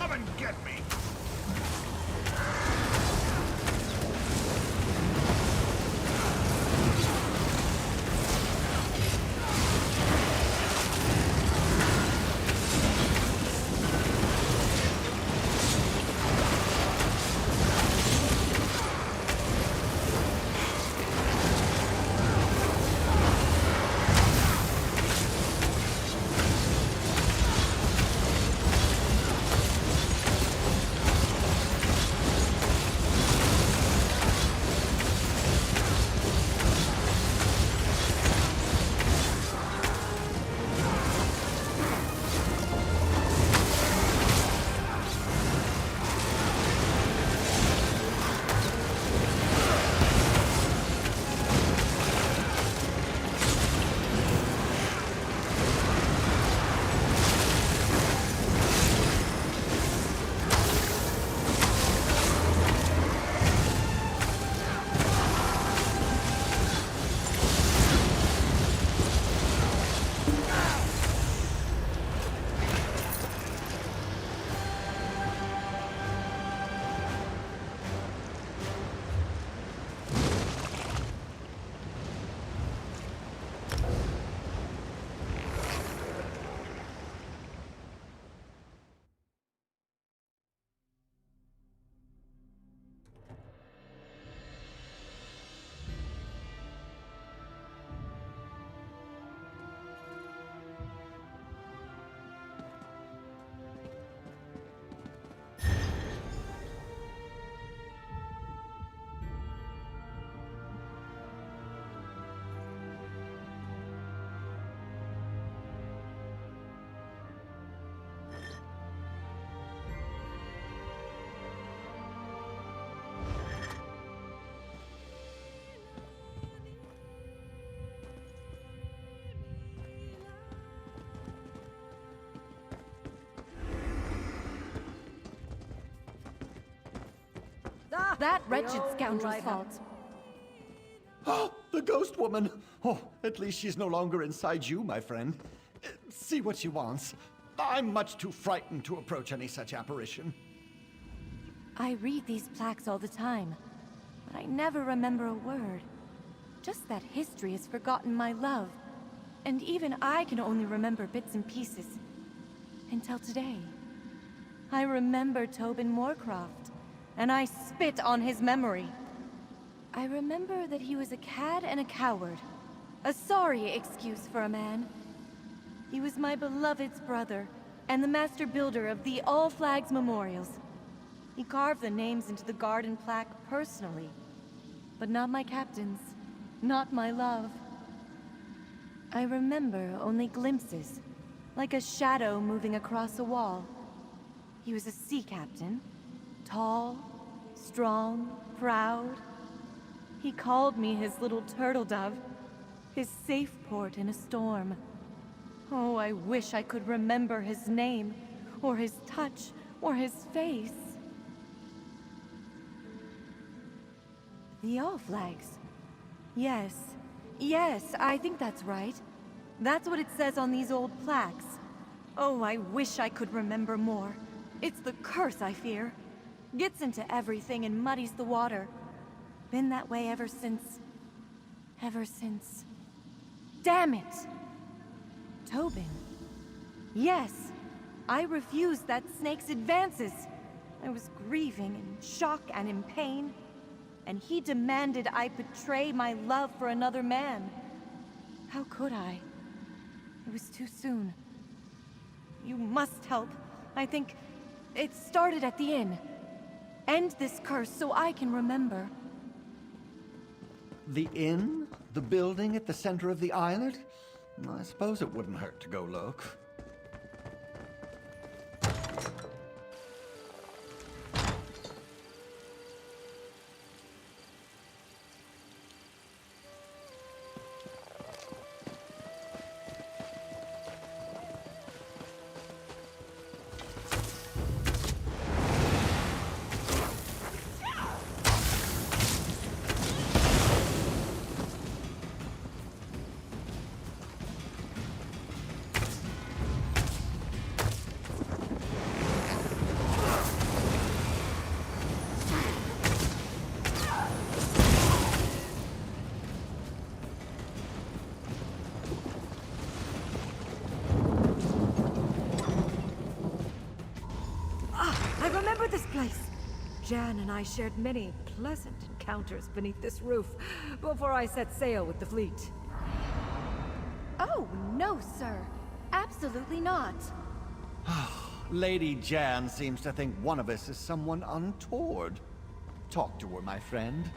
Come and get me! That wretched scoundrel's fault. Oh, the ghost woman! Oh, at least she's no longer inside you, my friend. See what she wants. I'm much too frightened to approach any such apparition. I read these plaques all the time, but I never remember a word. Just that history has forgotten my love. And even I can only remember bits and pieces. Until today. I remember Tobin Moorcroft, and I spit on his memory. I remember that he was a cad and a coward. A sorry excuse for a man. He was my beloved's brother, and the master builder of the All Flags Memorials. He carved the names into the garden plaque personally. But not my captain's, not my love. I remember only glimpses, like a shadow moving across a wall. He was a sea captain, tall, strong, proud. He called me his little turtle dove, his safe port in a storm. Oh, I wish I could remember his name, or his touch, or his face. The All Flags. Yes, yes, I think that's right. That's what it says on these old plaques. Oh, I wish I could remember more. It's the curse, I fear. Gets into everything and muddies the water. Been that way ever since... Damn it! Tobin. Yes, I refused that snake's advances. I was grieving in shock and in pain. And he demanded I betray my love for another man. How could I? It was too soon. You must help. I think it started at the inn. End this curse so I can remember. The inn? The building at the center of the island? I suppose it wouldn't hurt to go look. Jan and I shared many pleasant encounters beneath this roof before I set sail with the fleet. Oh, no, sir. Absolutely not. Lady Jan seems to think one of us is someone untoward. Talk to her, my friend.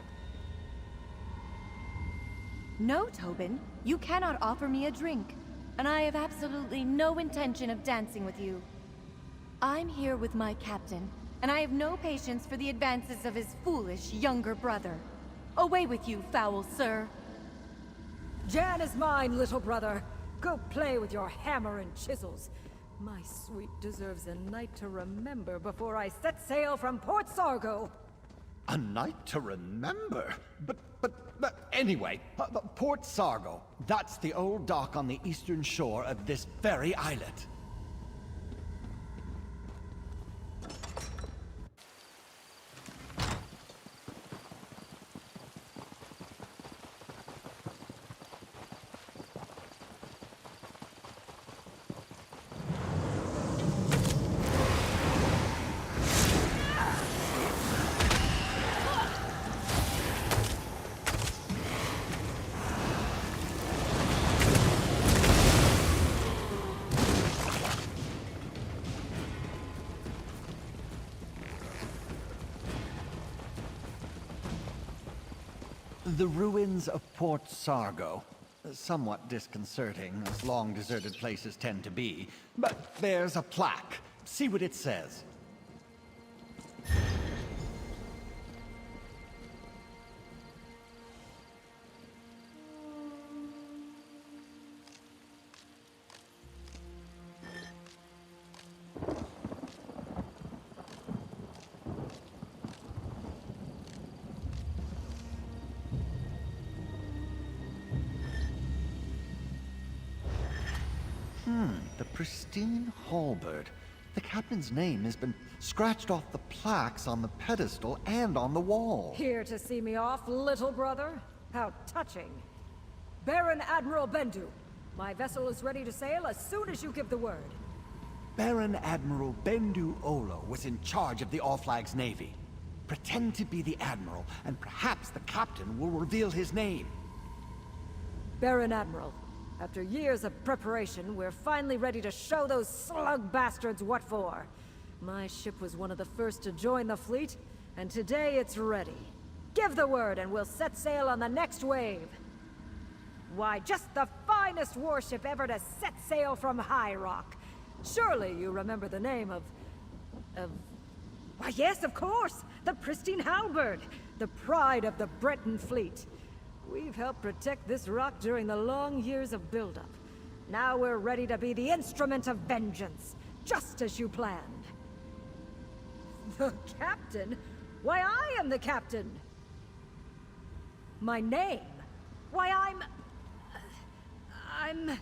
No, Tobin. You cannot offer me a drink. And I have absolutely no intention of dancing with you. I'm here with my captain, and I have no patience for the advances of his foolish younger brother. Away with you, foul sir. Jan is mine, little brother. Go play with your hammer and chisels. My sweet deserves a night to remember before I set sail from Port Sargo. A night to remember? But anyway, Port Sargo, that's the old dock on the eastern shore of this very islet. The ruins of Port Sargo. Somewhat disconcerting, as long-deserted places tend to be. But there's a plaque. See what it says. The pristine halberd. The captain's name has been scratched off the plaques on the pedestal and on the wall. Here to see me off, little brother? How touching. Baron Admiral Bendu, my vessel is ready to sail as soon as you give the word. Baron Admiral Bendu Olo was in charge of the All-Flags Navy. Pretend to be the Admiral, and perhaps the captain will reveal his name. Baron Admiral, after years of preparation, we're finally ready to show those slug bastards what for. My ship was one of the first to join the fleet, and today it's ready. Give the word and we'll set sail on the next wave. Why, just the finest warship ever to set sail from High Rock. Surely you remember the name of... Why, yes, of course! The pristine halberd, the pride of the Breton fleet. We've helped protect this rock during the long years of buildup. Now we're ready to be the instrument of vengeance, just as you planned. The captain? Why, I am the captain! My name? Why, I'm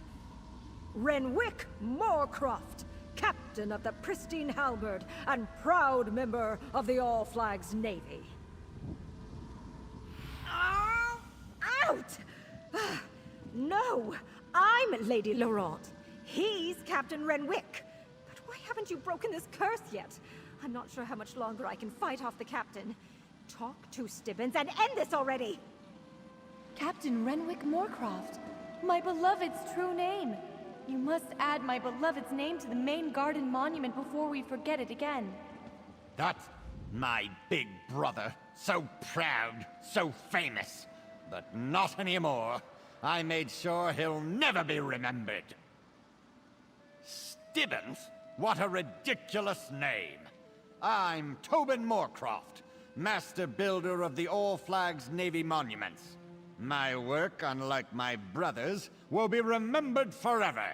Renwick Moorcroft, captain of the pristine halberd and proud member of the All-Flags Navy. Out! No, I'm Lady Laurent. He's Captain Renwick. But why haven't you broken this curse yet? I'm not sure how much longer I can fight off the captain. Talk to Stibbins and end this already! Captain Renwick Moorcroft, my beloved's true name. You must add my beloved's name to the main garden monument before we forget it again. That's my big brother. So proud, so famous. But not anymore. I made sure he'll never be remembered. Stibbins? What a ridiculous name. I'm Tobin Moorcroft, master builder of the All-Flags Navy monuments. My work, unlike my brother's, will be remembered forever.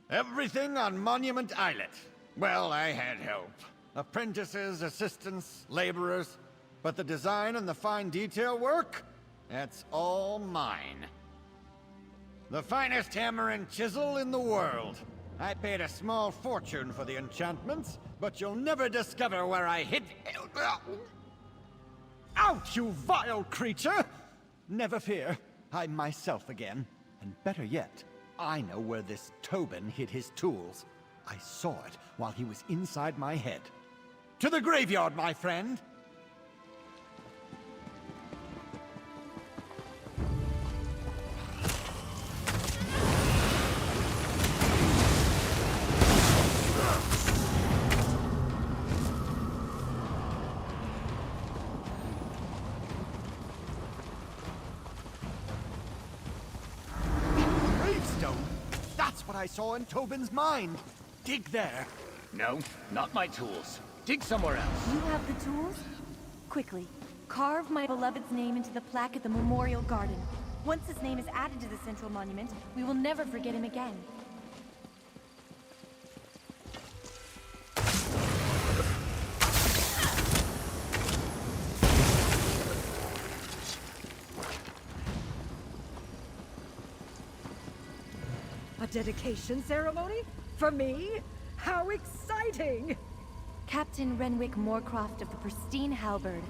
Everything on Monument Islet. Well, I had help. Apprentices, assistants, laborers. But the design and the fine detail work? That's all mine. The finest hammer and chisel in the world. I paid a small fortune for the enchantments, but you'll never discover where I hid... Out, you vile creature! Never fear, I'm myself again. And better yet, I know where this Tobin hid his tools. I saw it while he was inside my head. To the graveyard, my friend! Gravestone? That's what I saw in Tobin's mind. Dig there. No, not my tools. Dig somewhere else. You have the tools? Quickly, carve my beloved's name into the plaque at the Memorial Garden. Once his name is added to the central monument, we will never forget him again. A dedication ceremony? For me? How exciting! Captain Renwick Moorcroft of the Pristine Halberd.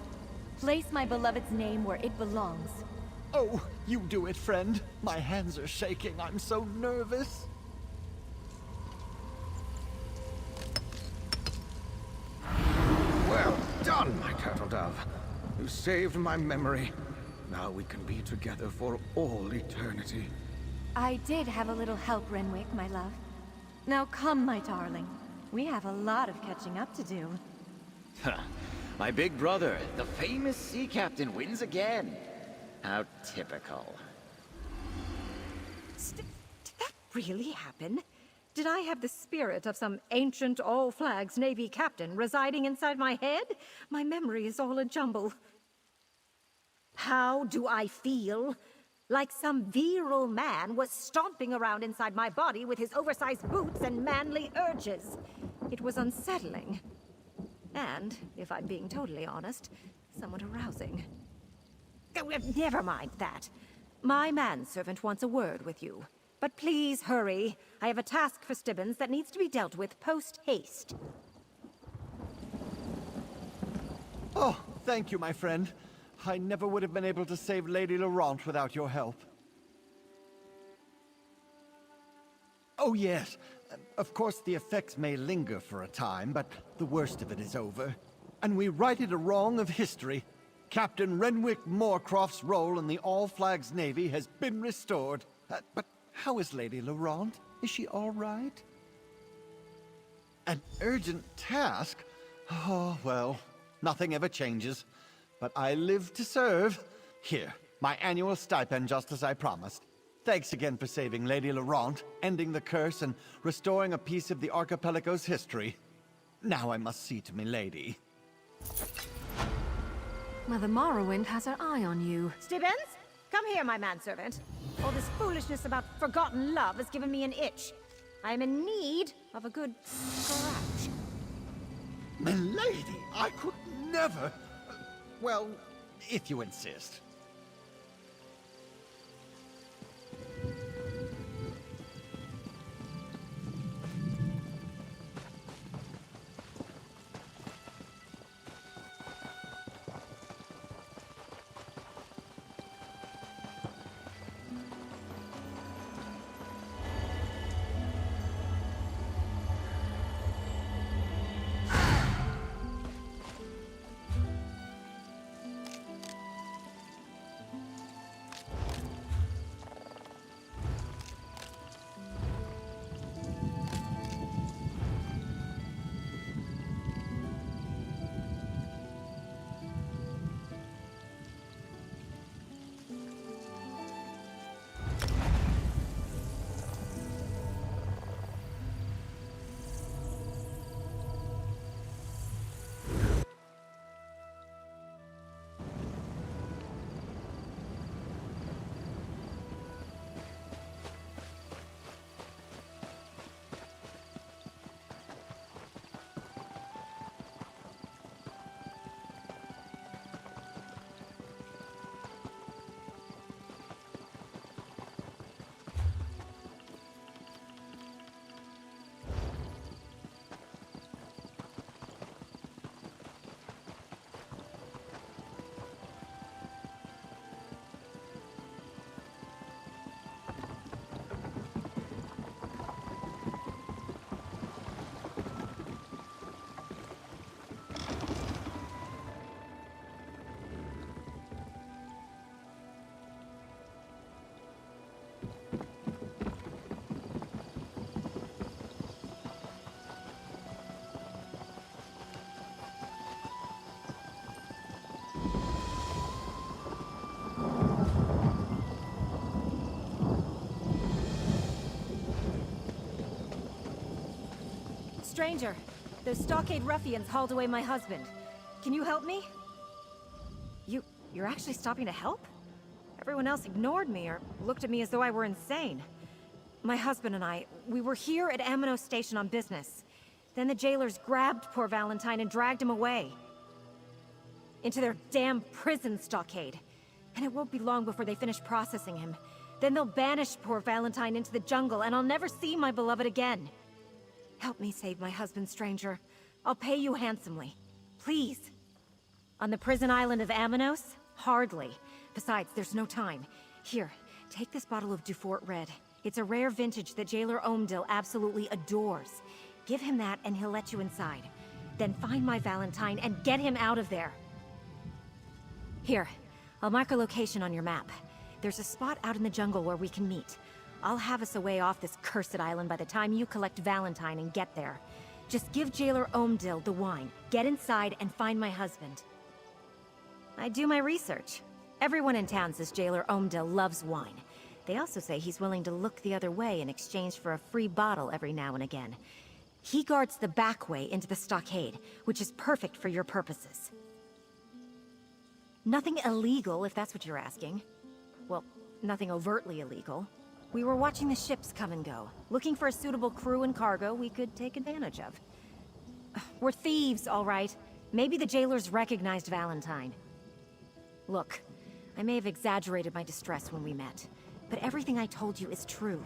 Place my beloved's name where it belongs. Oh, you do it, friend. My hands are shaking. I'm so nervous. Well done, my turtle dove. You saved my memory. Now we can be together for all eternity. I did have a little help, Renwick, my love. Now come, my darling. We have a lot of catching up to do. My big brother, the famous sea captain, wins again. How typical. Did that really happen? Did I have the spirit of some ancient all-flags Navy captain residing inside my head? My memory is all a jumble. How do I feel? Like some virile man was stomping around inside my body with his oversized boots and manly urges. It was unsettling. And, if I'm being totally honest, somewhat arousing. Oh, never mind that. My manservant wants a word with you. But please hurry. I have a task for Stibbons that needs to be dealt with post-haste. Oh, thank you, my friend. I never would have been able to save Lady Laurent without your help. Oh, yes. Of course, the effects may linger for a time, but the worst of it is over. And we righted a wrong of history. Captain Renwick Moorcroft's role in the All-Flags Navy has been restored. But how is Lady Laurent? Is she all right? An urgent task? Oh, well, nothing ever changes. But I live to serve. Here, my annual stipend just as I promised. Thanks again for saving Lady Laurent, ending the curse, and restoring a piece of the archipelago's history. Now I must see to me lady. Mother Morrowind has her eye on you. Stibbons, come here, my manservant. All this foolishness about forgotten love has given me an itch. I am in need of a good scratch. Milady, I could never... Well, if you insist. Stranger, those stockade ruffians hauled away my husband. Can you help me? You're actually stopping to help? Everyone else ignored me or looked at me as though I were insane. My husband and I, we were here at Amino Station on business. Then the jailers grabbed poor Valentine and dragged him away. Into their damn prison stockade. And it won't be long before they finish processing him. Then they'll banish poor Valentine into the jungle and I'll never see my beloved again. Help me save my husband, Stranger. I'll pay you handsomely. Please. On the prison island of Aminos? Hardly. Besides, there's no time. Here, take this bottle of Dufort Red. It's a rare vintage that Jailer Omdil absolutely adores. Give him that and he'll let you inside. Then find my Valentine and get him out of there. Here, I'll mark a location on your map. There's a spot out in the jungle where we can meet. I'll have us away off this cursed island by the time you collect Valentine and get there. Just give Jailer Omdil the wine, get inside, and find my husband. I do my research. Everyone in town says Jailer Omdil loves wine. They also say he's willing to look the other way in exchange for a free bottle every now and again. He guards the back way into the stockade, which is perfect for your purposes. Nothing illegal, if that's what you're asking. Well, nothing overtly illegal. We were watching the ships come and go, looking for a suitable crew and cargo we could take advantage of. We're thieves, all right. Maybe the jailers recognized Valentine. Look, I may have exaggerated my distress when we met, but everything I told you is true.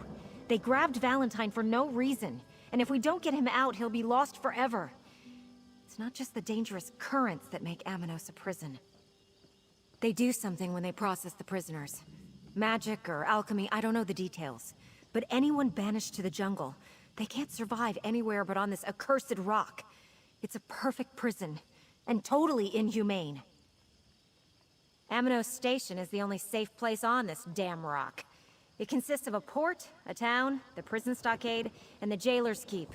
They grabbed Valentine for no reason, and if we don't get him out, he'll be lost forever. It's not just the dangerous currents that make Aminos a prison. They do something when they process the prisoners. Magic or alchemy, I don't know the details. But anyone banished to the jungle, they can't survive anywhere but on this accursed rock. It's a perfect prison, and totally inhumane. Aminos Station is the only safe place on this damn rock. It consists of a port, a town, the prison stockade, and the jailer's keep.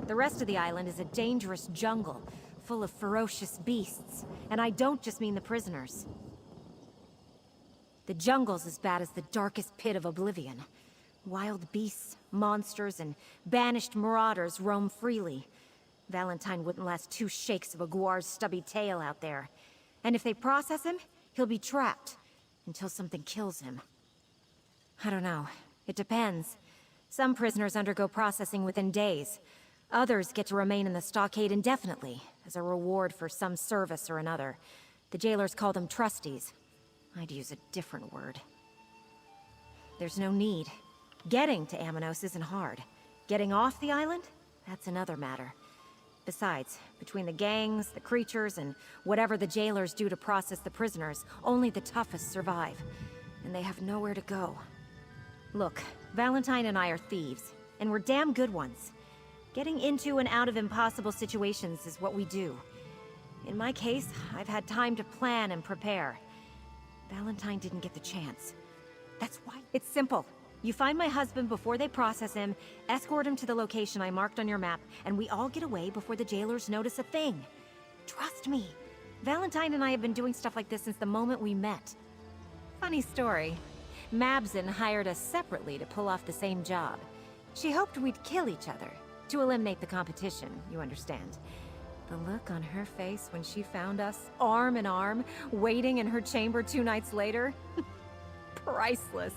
The rest of the island is a dangerous jungle, full of ferocious beasts. And I don't just mean the prisoners. The jungle's as bad as the darkest pit of oblivion. Wild beasts, monsters, and banished marauders roam freely. Valentine wouldn't last 2 shakes of a guar's stubby tail out there. And if they process him, he'll be trapped until something kills him. I don't know. It depends. Some prisoners undergo processing within days. Others get to remain in the stockade indefinitely, as a reward for some service or another. The jailers call them trusties. I'd use a different word. There's no need. Getting to Aminos isn't hard. Getting off the island? That's another matter. Besides, between the gangs, the creatures, and whatever the jailers do to process the prisoners, only the toughest survive. And they have nowhere to go. Look, Valentine and I are thieves, and we're damn good ones. Getting into and out of impossible situations is what we do. In my case, I've had time to plan and prepare. Valentine didn't get the chance. That's why. It's simple. You find my husband before they process him, escort him to the location I marked on your map, and we all get away before the jailers notice a thing. Trust me. Valentine and I have been doing stuff like this since the moment we met. Funny story. Mabson hired us separately to pull off the same job. She hoped we'd kill each other, to eliminate the competition, you understand. The look on her face when she found us, arm in arm, waiting in her chamber 2 nights later? Priceless.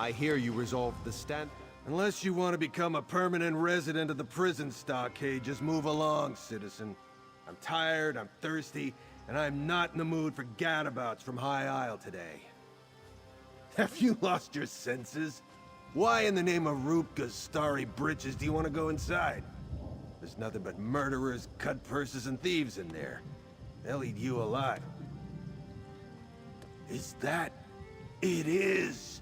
I hear you resolved the stand. Unless you want to become a permanent resident of the prison stockade, just move along, citizen. I'm tired, I'm thirsty, and I'm not in the mood for gadabouts from High Isle today. Have you lost your senses? Why in the name of Rupka's starry britches do you want to go inside? There's nothing but murderers, cut purses, and thieves in there. They'll eat you alive. Is that... It is!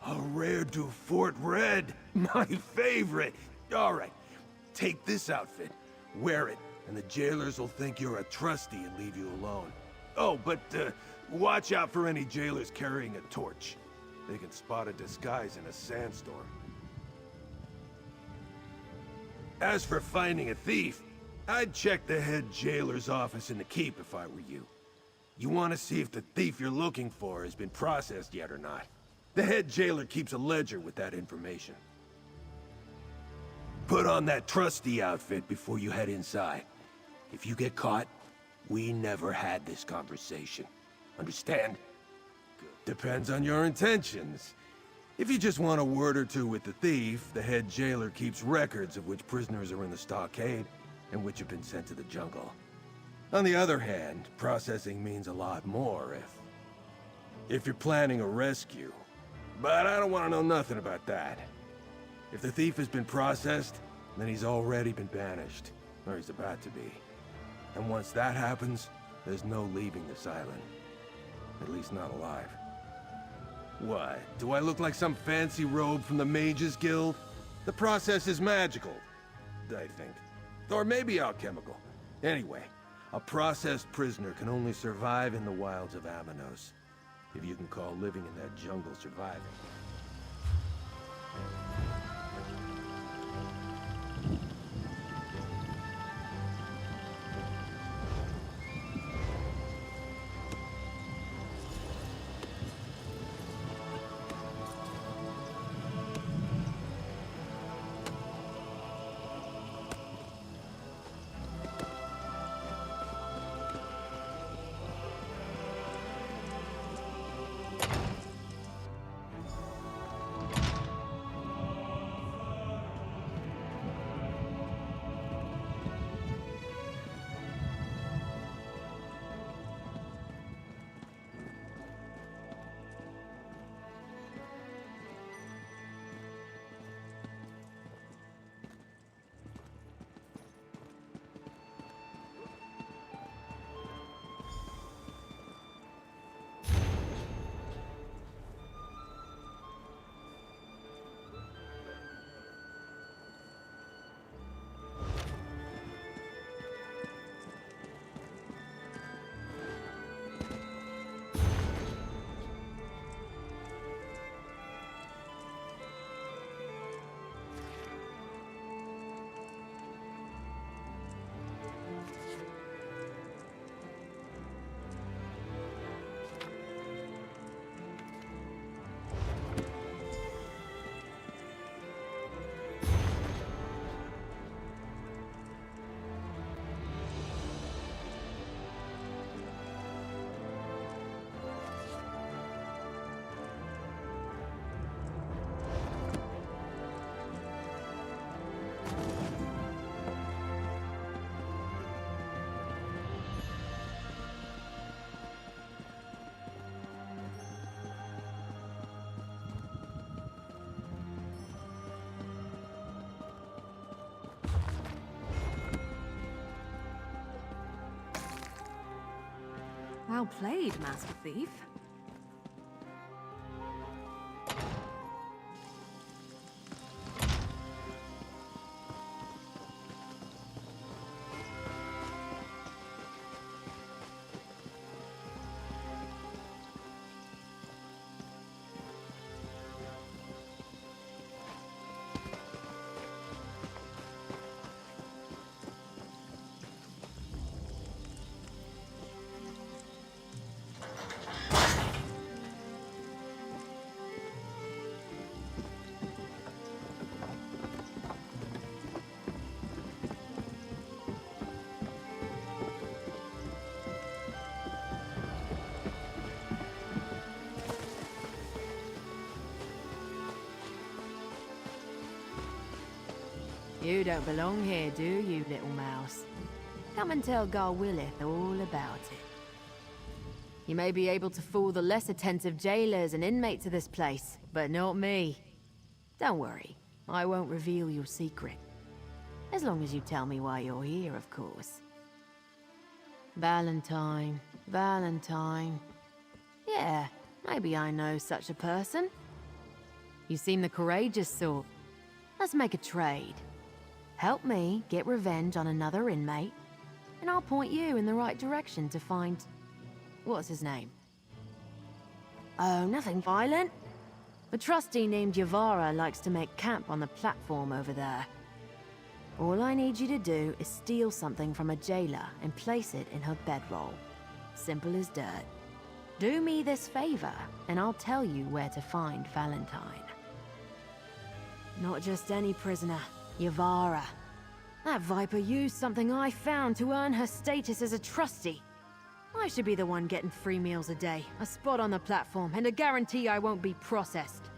A rare Dufort Red, my favorite. All right, take this outfit, wear it, and the jailers will think you're a trusty and leave you alone. Oh, but Watch out for any jailers carrying a torch. They can spot a disguise in a sandstorm. As for finding a thief, I'd check the head jailer's office in the keep if I were you. You want to see if the thief you're looking for has been processed yet or not. The head jailer keeps a ledger with that information. Put on that trusty outfit before you head inside. If you get caught, we never had this conversation. Understand? Depends on your intentions. If you just want a word or two with the thief, the head jailer keeps records of which prisoners are in the stockade and which have been sent to the jungle. On the other hand, processing means a lot more if you're planning a rescue. But I don't want to know nothing about that. If the thief has been processed, then he's already been banished, or he's about to be. And once that happens, there's no leaving this island. At least not alive. What? Do I look like some fancy robe from the Mages Guild? The process is magical, I think. Or maybe alchemical. Anyway, a processed prisoner can only survive in the wilds of Amanos. If you can call living in that jungle surviving. Well played, Master Thief. You don't belong here, do you, little mouse? Come and tell Garwillith all about it. You may be able to fool the less attentive jailers and inmates of this place, but not me. Don't worry, I won't reveal your secret. As long as you tell me why you're here, of course. Valentine, Valentine. Yeah, maybe I know such a person. You seem the courageous sort. Let's make a trade. Help me get revenge on another inmate, and I'll point you in the right direction to find... what's his name? Oh, nothing violent. A trustee named Yavara likes to make camp on the platform over there. All I need you to do is steal something from a jailer and place it in her bedroll. Simple as dirt. Do me this favor, and I'll tell you where to find Valentine. Not just any prisoner, Yavara. That Viper used something I found to earn her status as a trustee. I should be the one getting 3 meals a day, a spot on the platform, and a guarantee I won't be processed.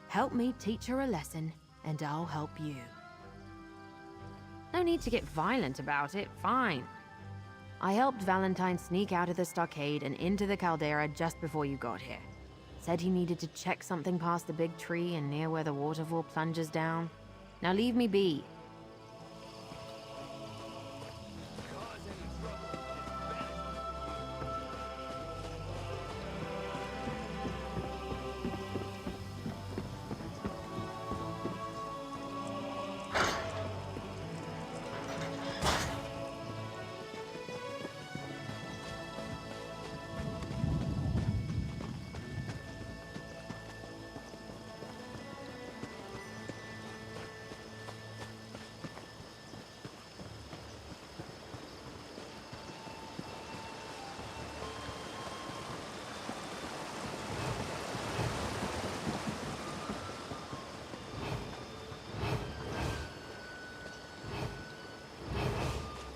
Help me teach her a lesson, and I'll help you. No need to get violent about it, fine. I helped Valentine sneak out of the stockade and into the caldera just before you got here. Said he needed to check something past the big tree and near where the waterfall plunges down. Now leave me be.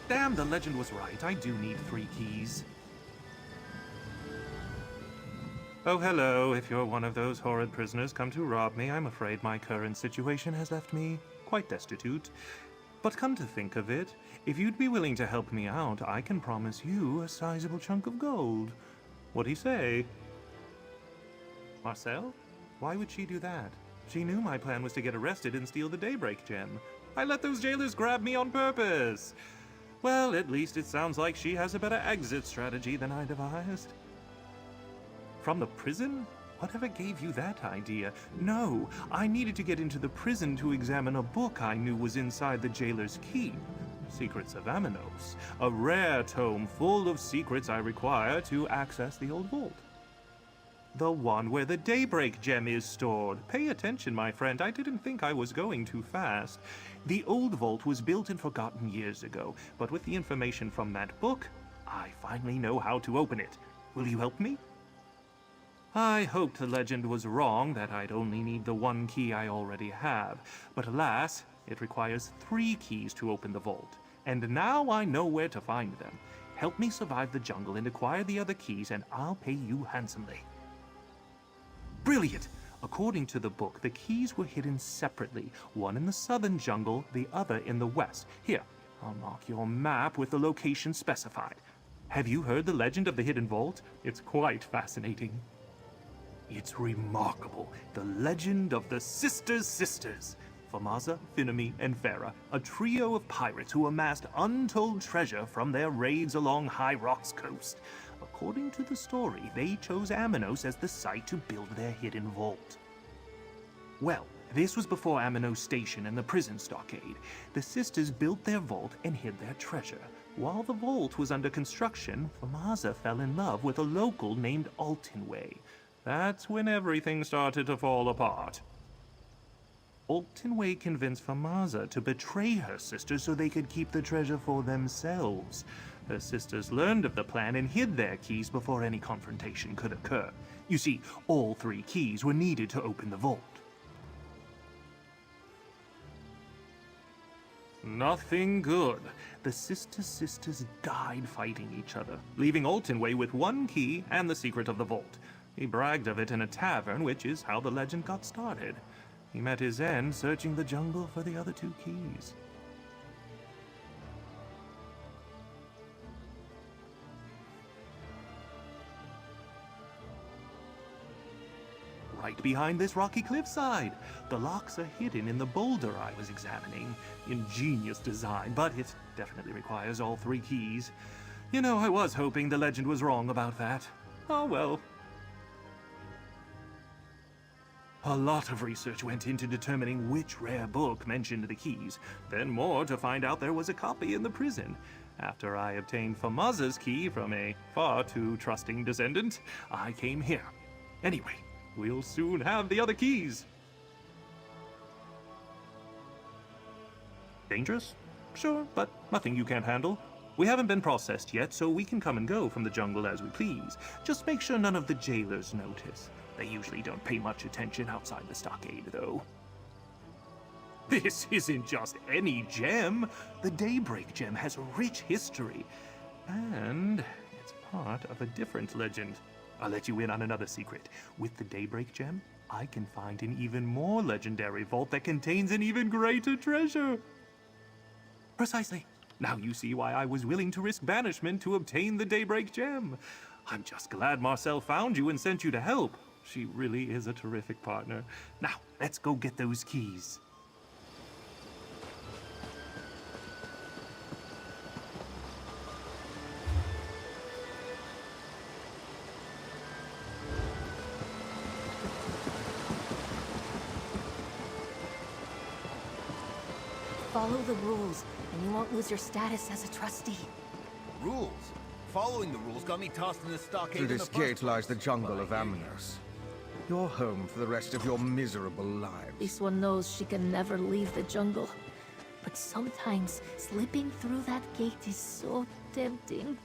Damn, the legend was right. I do need 3 keys. Oh, hello. If you're one of those horrid prisoners come to rob me, I'm afraid my current situation has left me quite destitute. But come to think of it, if you'd be willing to help me out, I can promise you a sizable chunk of gold. What do you say? Marcel? Why would she do that? She knew my plan was to get arrested and steal the Daybreak gem. I let those jailers grab me on purpose. Well, at least it sounds like she has a better exit strategy than I devised. From the prison? Whatever gave you that idea? No, I needed to get into the prison to examine a book I knew was inside the jailer's keep. Secrets of Aminos, a rare tome full of secrets I require to access the old vault. The one where the Daybreak gem is stored. Pay attention, my friend. I didn't think I was going too fast. The old vault was built and forgotten years ago, but with the information from that book, I finally know how to open it. Will you help me? I hoped the legend was wrong, that I'd only need the 1 key I already have, but alas, it requires 3 keys to open the vault, and now I know where to find them. Help me survive the jungle and acquire the other keys, and I'll pay you handsomely. Brilliant! According to the book, the keys were hidden separately, one in the southern jungle, the other in the west. Here, I'll mark your map with the location specified. Have you heard the legend of the hidden vault? It's quite fascinating. It's remarkable. The legend of the Sisters. Famaza, Finami, and Farah, a trio of pirates who amassed untold treasure from their raids along High Rock's coast. According to the story, they chose Aminos as the site to build their hidden vault. Well, this was before Aminos Station and the prison stockade. The sisters built their vault and hid their treasure. While the vault was under construction, Famaza fell in love with a local named Altinway. That's when everything started to fall apart. Altinway convinced Famaza to betray her sisters so they could keep the treasure for themselves. Her sisters learned of the plan and hid their keys before any confrontation could occur. You see, all 3 keys were needed to open the vault. Nothing good. The sisters died fighting each other, leaving Altinway with 1 key and the secret of the vault. He bragged of it in a tavern, which is how the legend got started. He met his end searching the jungle for the other 2 keys. Right behind this rocky cliffside. The locks are hidden in the boulder I was examining. Ingenious design, but it definitely requires all 3 keys. You know, I was hoping the legend was wrong about that. Oh well. A lot of research went into determining which rare book mentioned the keys, then more to find out there was a copy in the prison. After I obtained Famaza's key from a far too trusting descendant, I came here. Anyway, we'll soon have the other keys. Dangerous? Sure, but nothing you can't handle. We haven't been processed yet, so we can come and go from the jungle as we please. Just make sure none of the jailers notice. They usually don't pay much attention outside the stockade, though. This isn't just any gem. The Daybreak gem has a rich history, and it's part of a different legend. I'll let you in on another secret. With the Daybreak gem, I can find an even more legendary vault that contains an even greater treasure. Precisely. Now you see why I was willing to risk banishment to obtain the Daybreak gem. I'm just glad Marcel found you and sent you to help. She really is a terrific partner. Now, let's go get those keys. Follow the rules, and you won't lose your status as a trustee. Rules? Following the rules got me tossed in the stockade. Through this gate lies the jungle of Amnos. Your home for the rest of your miserable lives. This one knows she can never leave the jungle. But sometimes slipping through that gate is so tempting.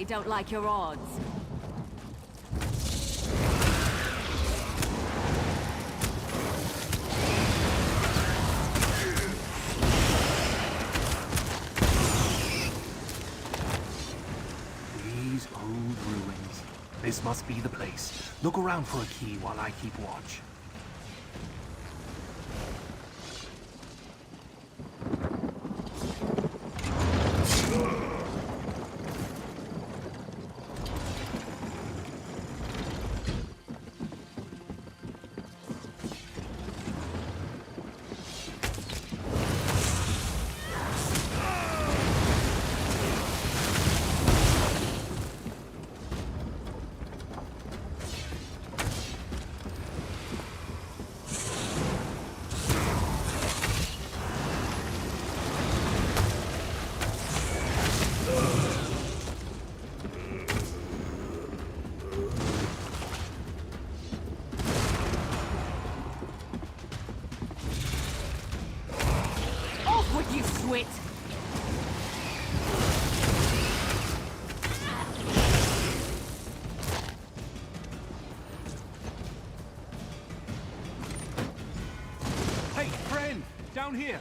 Don't like your odds. These old ruins. This must be the place. Look around for a key while I keep watch. Down here!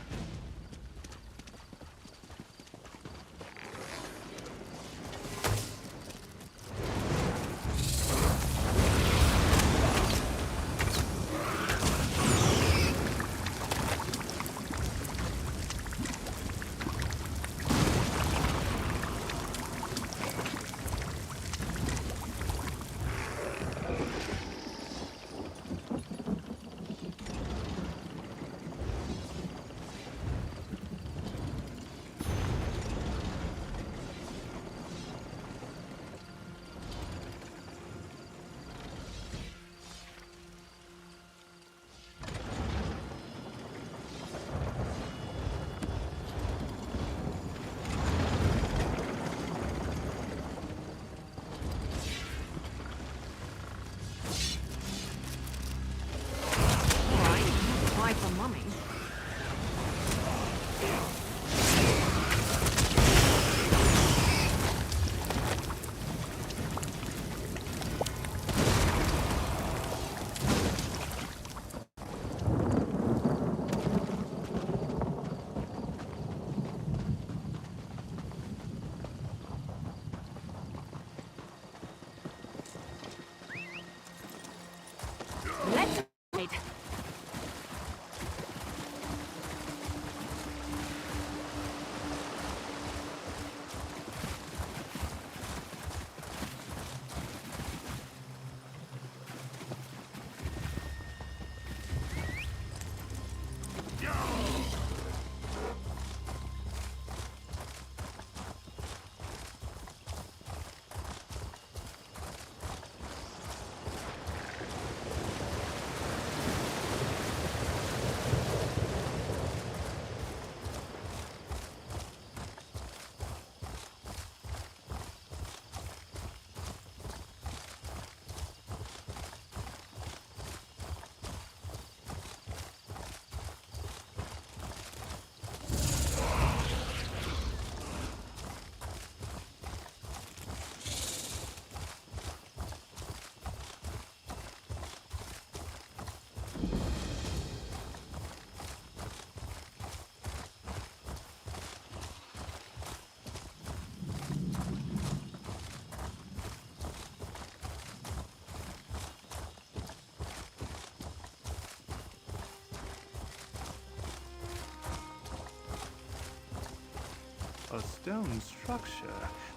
A stone structure.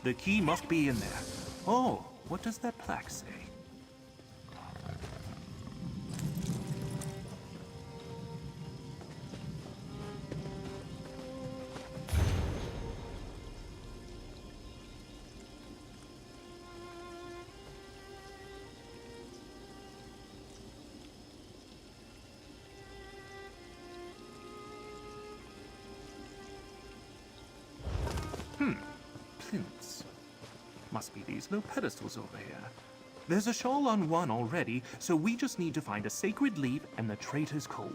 The key must be in there. Oh, what does that plaque say? Plinths. Must be these low pedestals over here. There's a shawl on one already, so we just need to find a sacred leaf and the traitor's coal.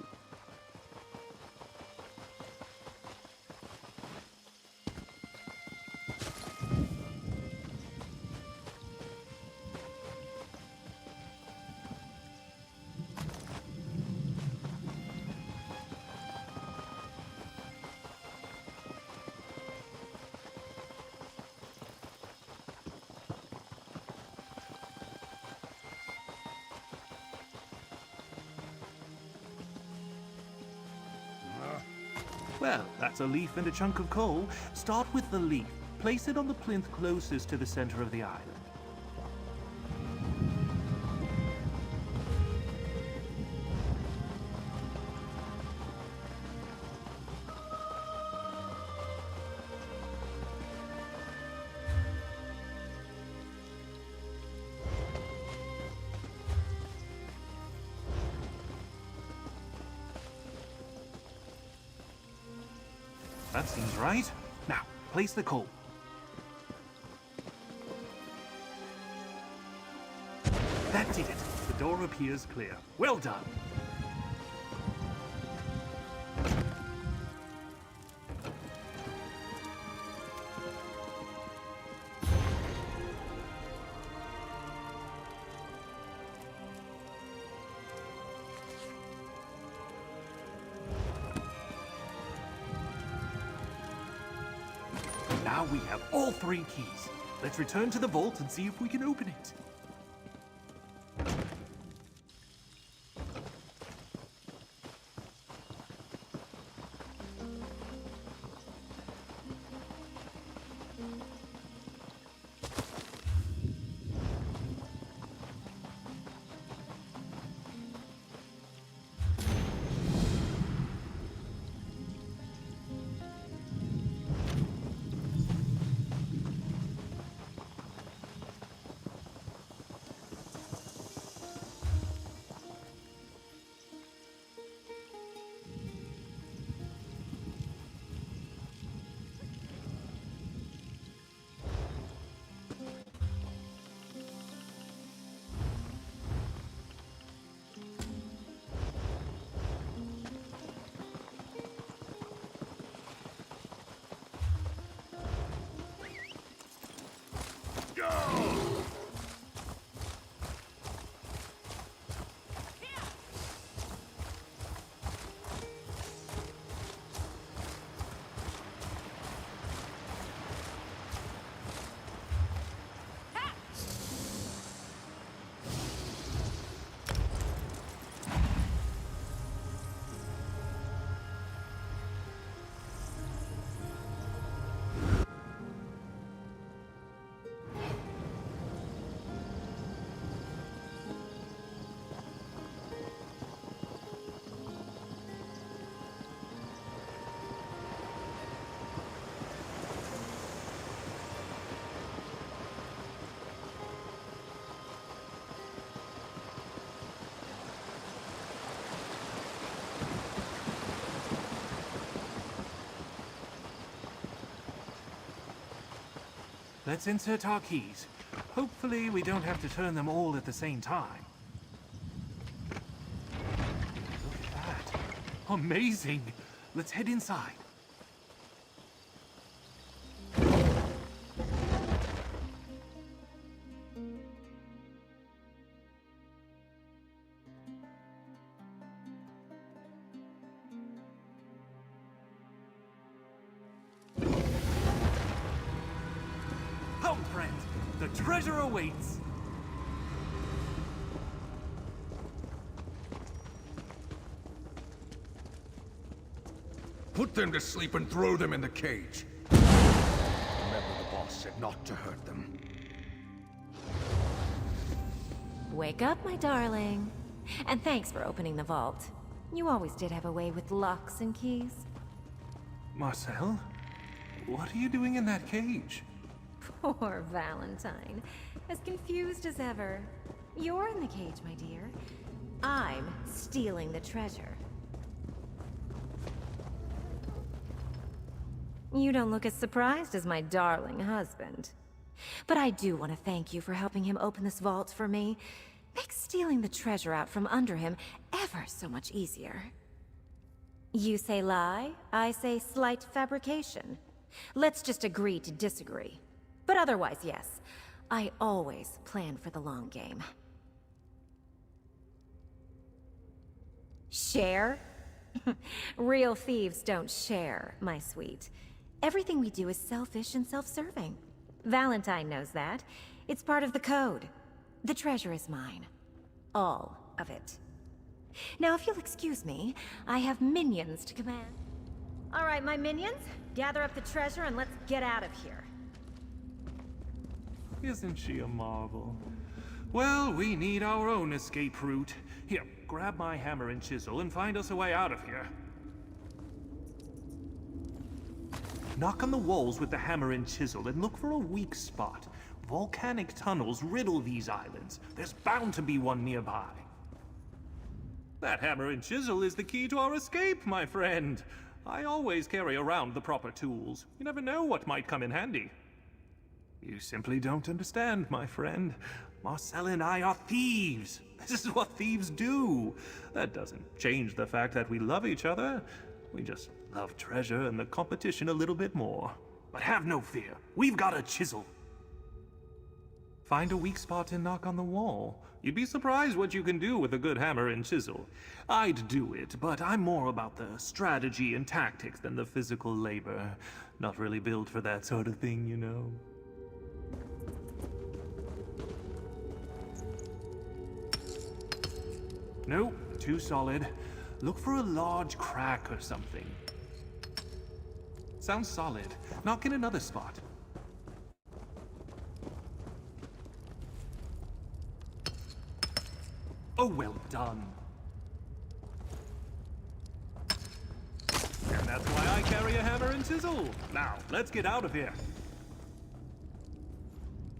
Well, that's a leaf and a chunk of coal. Start with the leaf. Place it on the plinth closest to the center of the island. That seems right. Now, place the coal. That did it. The door appears clear. Well done. Now we have all 3 keys. Let's return to the vault and see if we can open it. Let's insert our keys. Hopefully we don't have to turn them all at the same time. Look at that. Amazing! Let's head inside. Home, friends! The treasure awaits! Put them to sleep and throw them in the cage. boss said not to hurt them. Wake up, my darling. And thanks for opening the vault. You always did have a way with locks and keys. Marcel? What are you doing in that cage? Poor Valentine. As confused as ever. You're in the cage, my dear. I'm stealing the treasure. You don't look as surprised as my darling husband. But I do want to thank you for helping him open this vault for me. Makes stealing the treasure out from under him ever so much easier. You say lie, I say slight fabrication. Let's just agree to disagree. But otherwise, yes, I always plan for the long game. Share? Real thieves don't share, my sweet. Everything we do is selfish and self-serving. Valentine knows that. It's part of the code. The treasure is mine. All of it. Now, if you'll excuse me, I have minions to command. All right, my minions, gather up the treasure and let's get out of here. Isn't she a marvel? Well, we need our own escape route. Here, grab my hammer and chisel and find us a way out of here. Knock on the walls with the hammer and chisel and look for a weak spot. Volcanic tunnels riddle these islands. There's bound to be one nearby. That hammer and chisel is the key to our escape, my friend. I always carry around the proper tools. You never know what might come in handy. You simply don't understand, my friend. Marcel and I are thieves. This is what thieves do. That doesn't change the fact that we love each other. We just love treasure and the competition a little bit more. But have no fear. We've got a chisel. Find a weak spot and knock on the wall. You'd be surprised what you can do with a good hammer and chisel. I'd do it, but I'm more about the strategy and tactics than the physical labor. Not really built for that sort of thing, you know. Nope, too solid. Look for a large crack or something. Sounds solid. Knock in another spot. Oh, well done. And that's why I carry a hammer and chisel. Now, let's get out of here.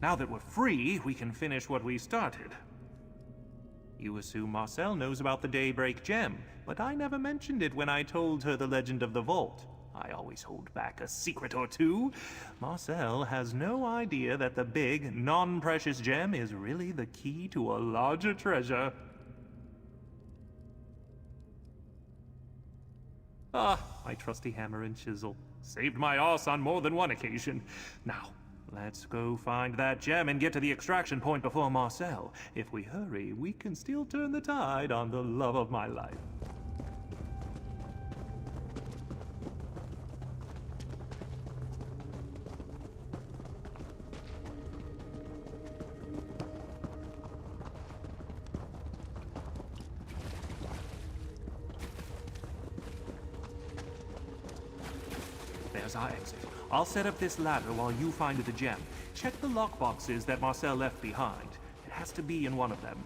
Now that we're free, we can finish what we started. You assume Marcel knows about the Daybreak Gem, but I never mentioned it when I told her the legend of the vault. I always hold back a secret or two. Marcel has no idea that the big, non-precious gem is really the key to a larger treasure. Ah, my trusty hammer and chisel. Saved my ass on more than one occasion. Now, let's go find that gem and get to the extraction point before Marcel. If we hurry, we can still turn the tide on the love of my life. There's our exit. I'll set up this ladder while you find the gem. Check the lockboxes that Marcel left behind. It has to be in one of them.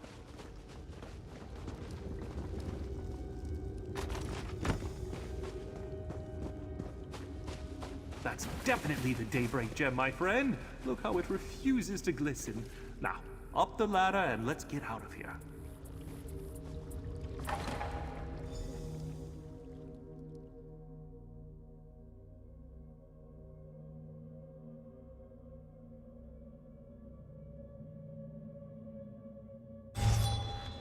That's definitely the Daybreak Gem, my friend. Look how it refuses to glisten. Now, up the ladder and let's get out of here.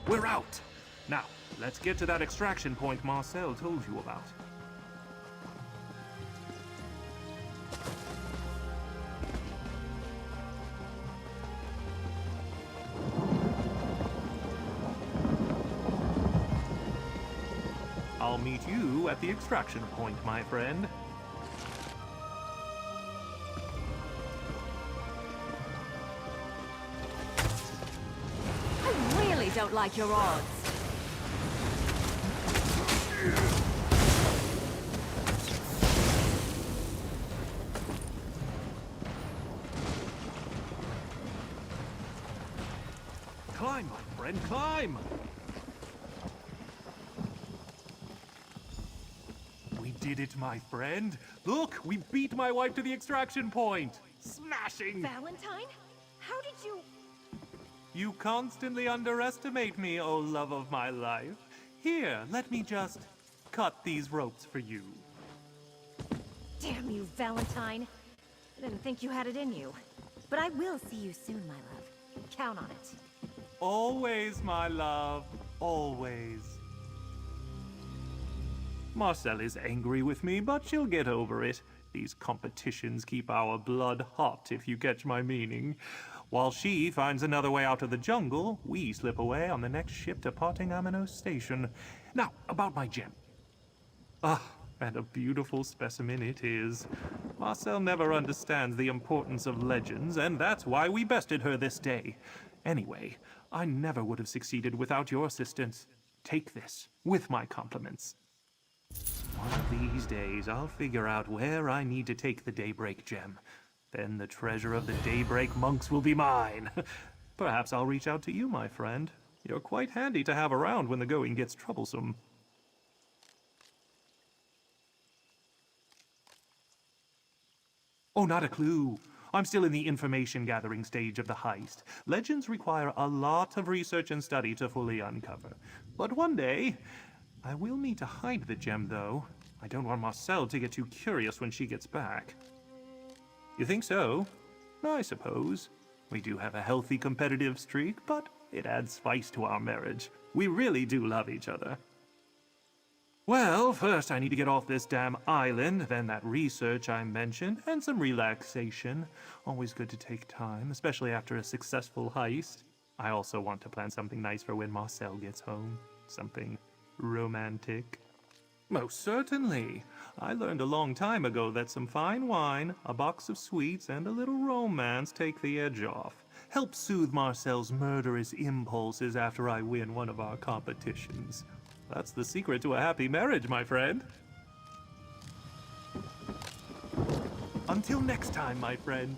We're out! Now, let's get to that extraction point Marcel told you about. I'll meet you at the extraction point, my friend. Don't like your odds. Climb, my friend, climb! We did it, my friend. Look, we beat my wife to the extraction point. Smashing! Valentine? How did you... You constantly underestimate me, oh love of my life. Here, let me just cut these ropes for you. Damn you, Valentine. I didn't think you had it in you. But I will see you soon, my love. Count on it. Always, my love. Always. Marcel is angry with me, but she'll get over it. These competitions keep our blood hot, if you catch my meaning. While she finds another way out of the jungle, we slip away on the next ship departing Amino Station. Now, about my gem. Ah, and a beautiful specimen it is. Marcel never understands the importance of legends, and that's why we bested her this day. Anyway, I never would have succeeded without your assistance. Take this, with my compliments. One of these days, I'll figure out where I need to take the Daybreak Gem. Then the treasure of the Daybreak monks will be mine. Perhaps I'll reach out to you, my friend. You're quite handy to have around when the going gets troublesome. Oh, not a clue. I'm still in the information-gathering stage of the heist. Legends require a lot of research and study to fully uncover. But one day, I will need to hide the gem, though. I don't want Marcel to get too curious when she gets back. You think so? I suppose. We do have a healthy competitive streak, but it adds spice to our marriage. We really do love each other. Well, first I need to get off this damn island, then that research I mentioned, and some relaxation. Always good to take time, especially after a successful heist. I also want to plan something nice for when Marcel gets home. Something romantic. Most certainly. I learned a long time ago that some fine wine, a box of sweets, and a little romance take the edge off. Help soothe Marcel's murderous impulses after I win one of our competitions. That's the secret to a happy marriage, my friend. Until next time, my friend.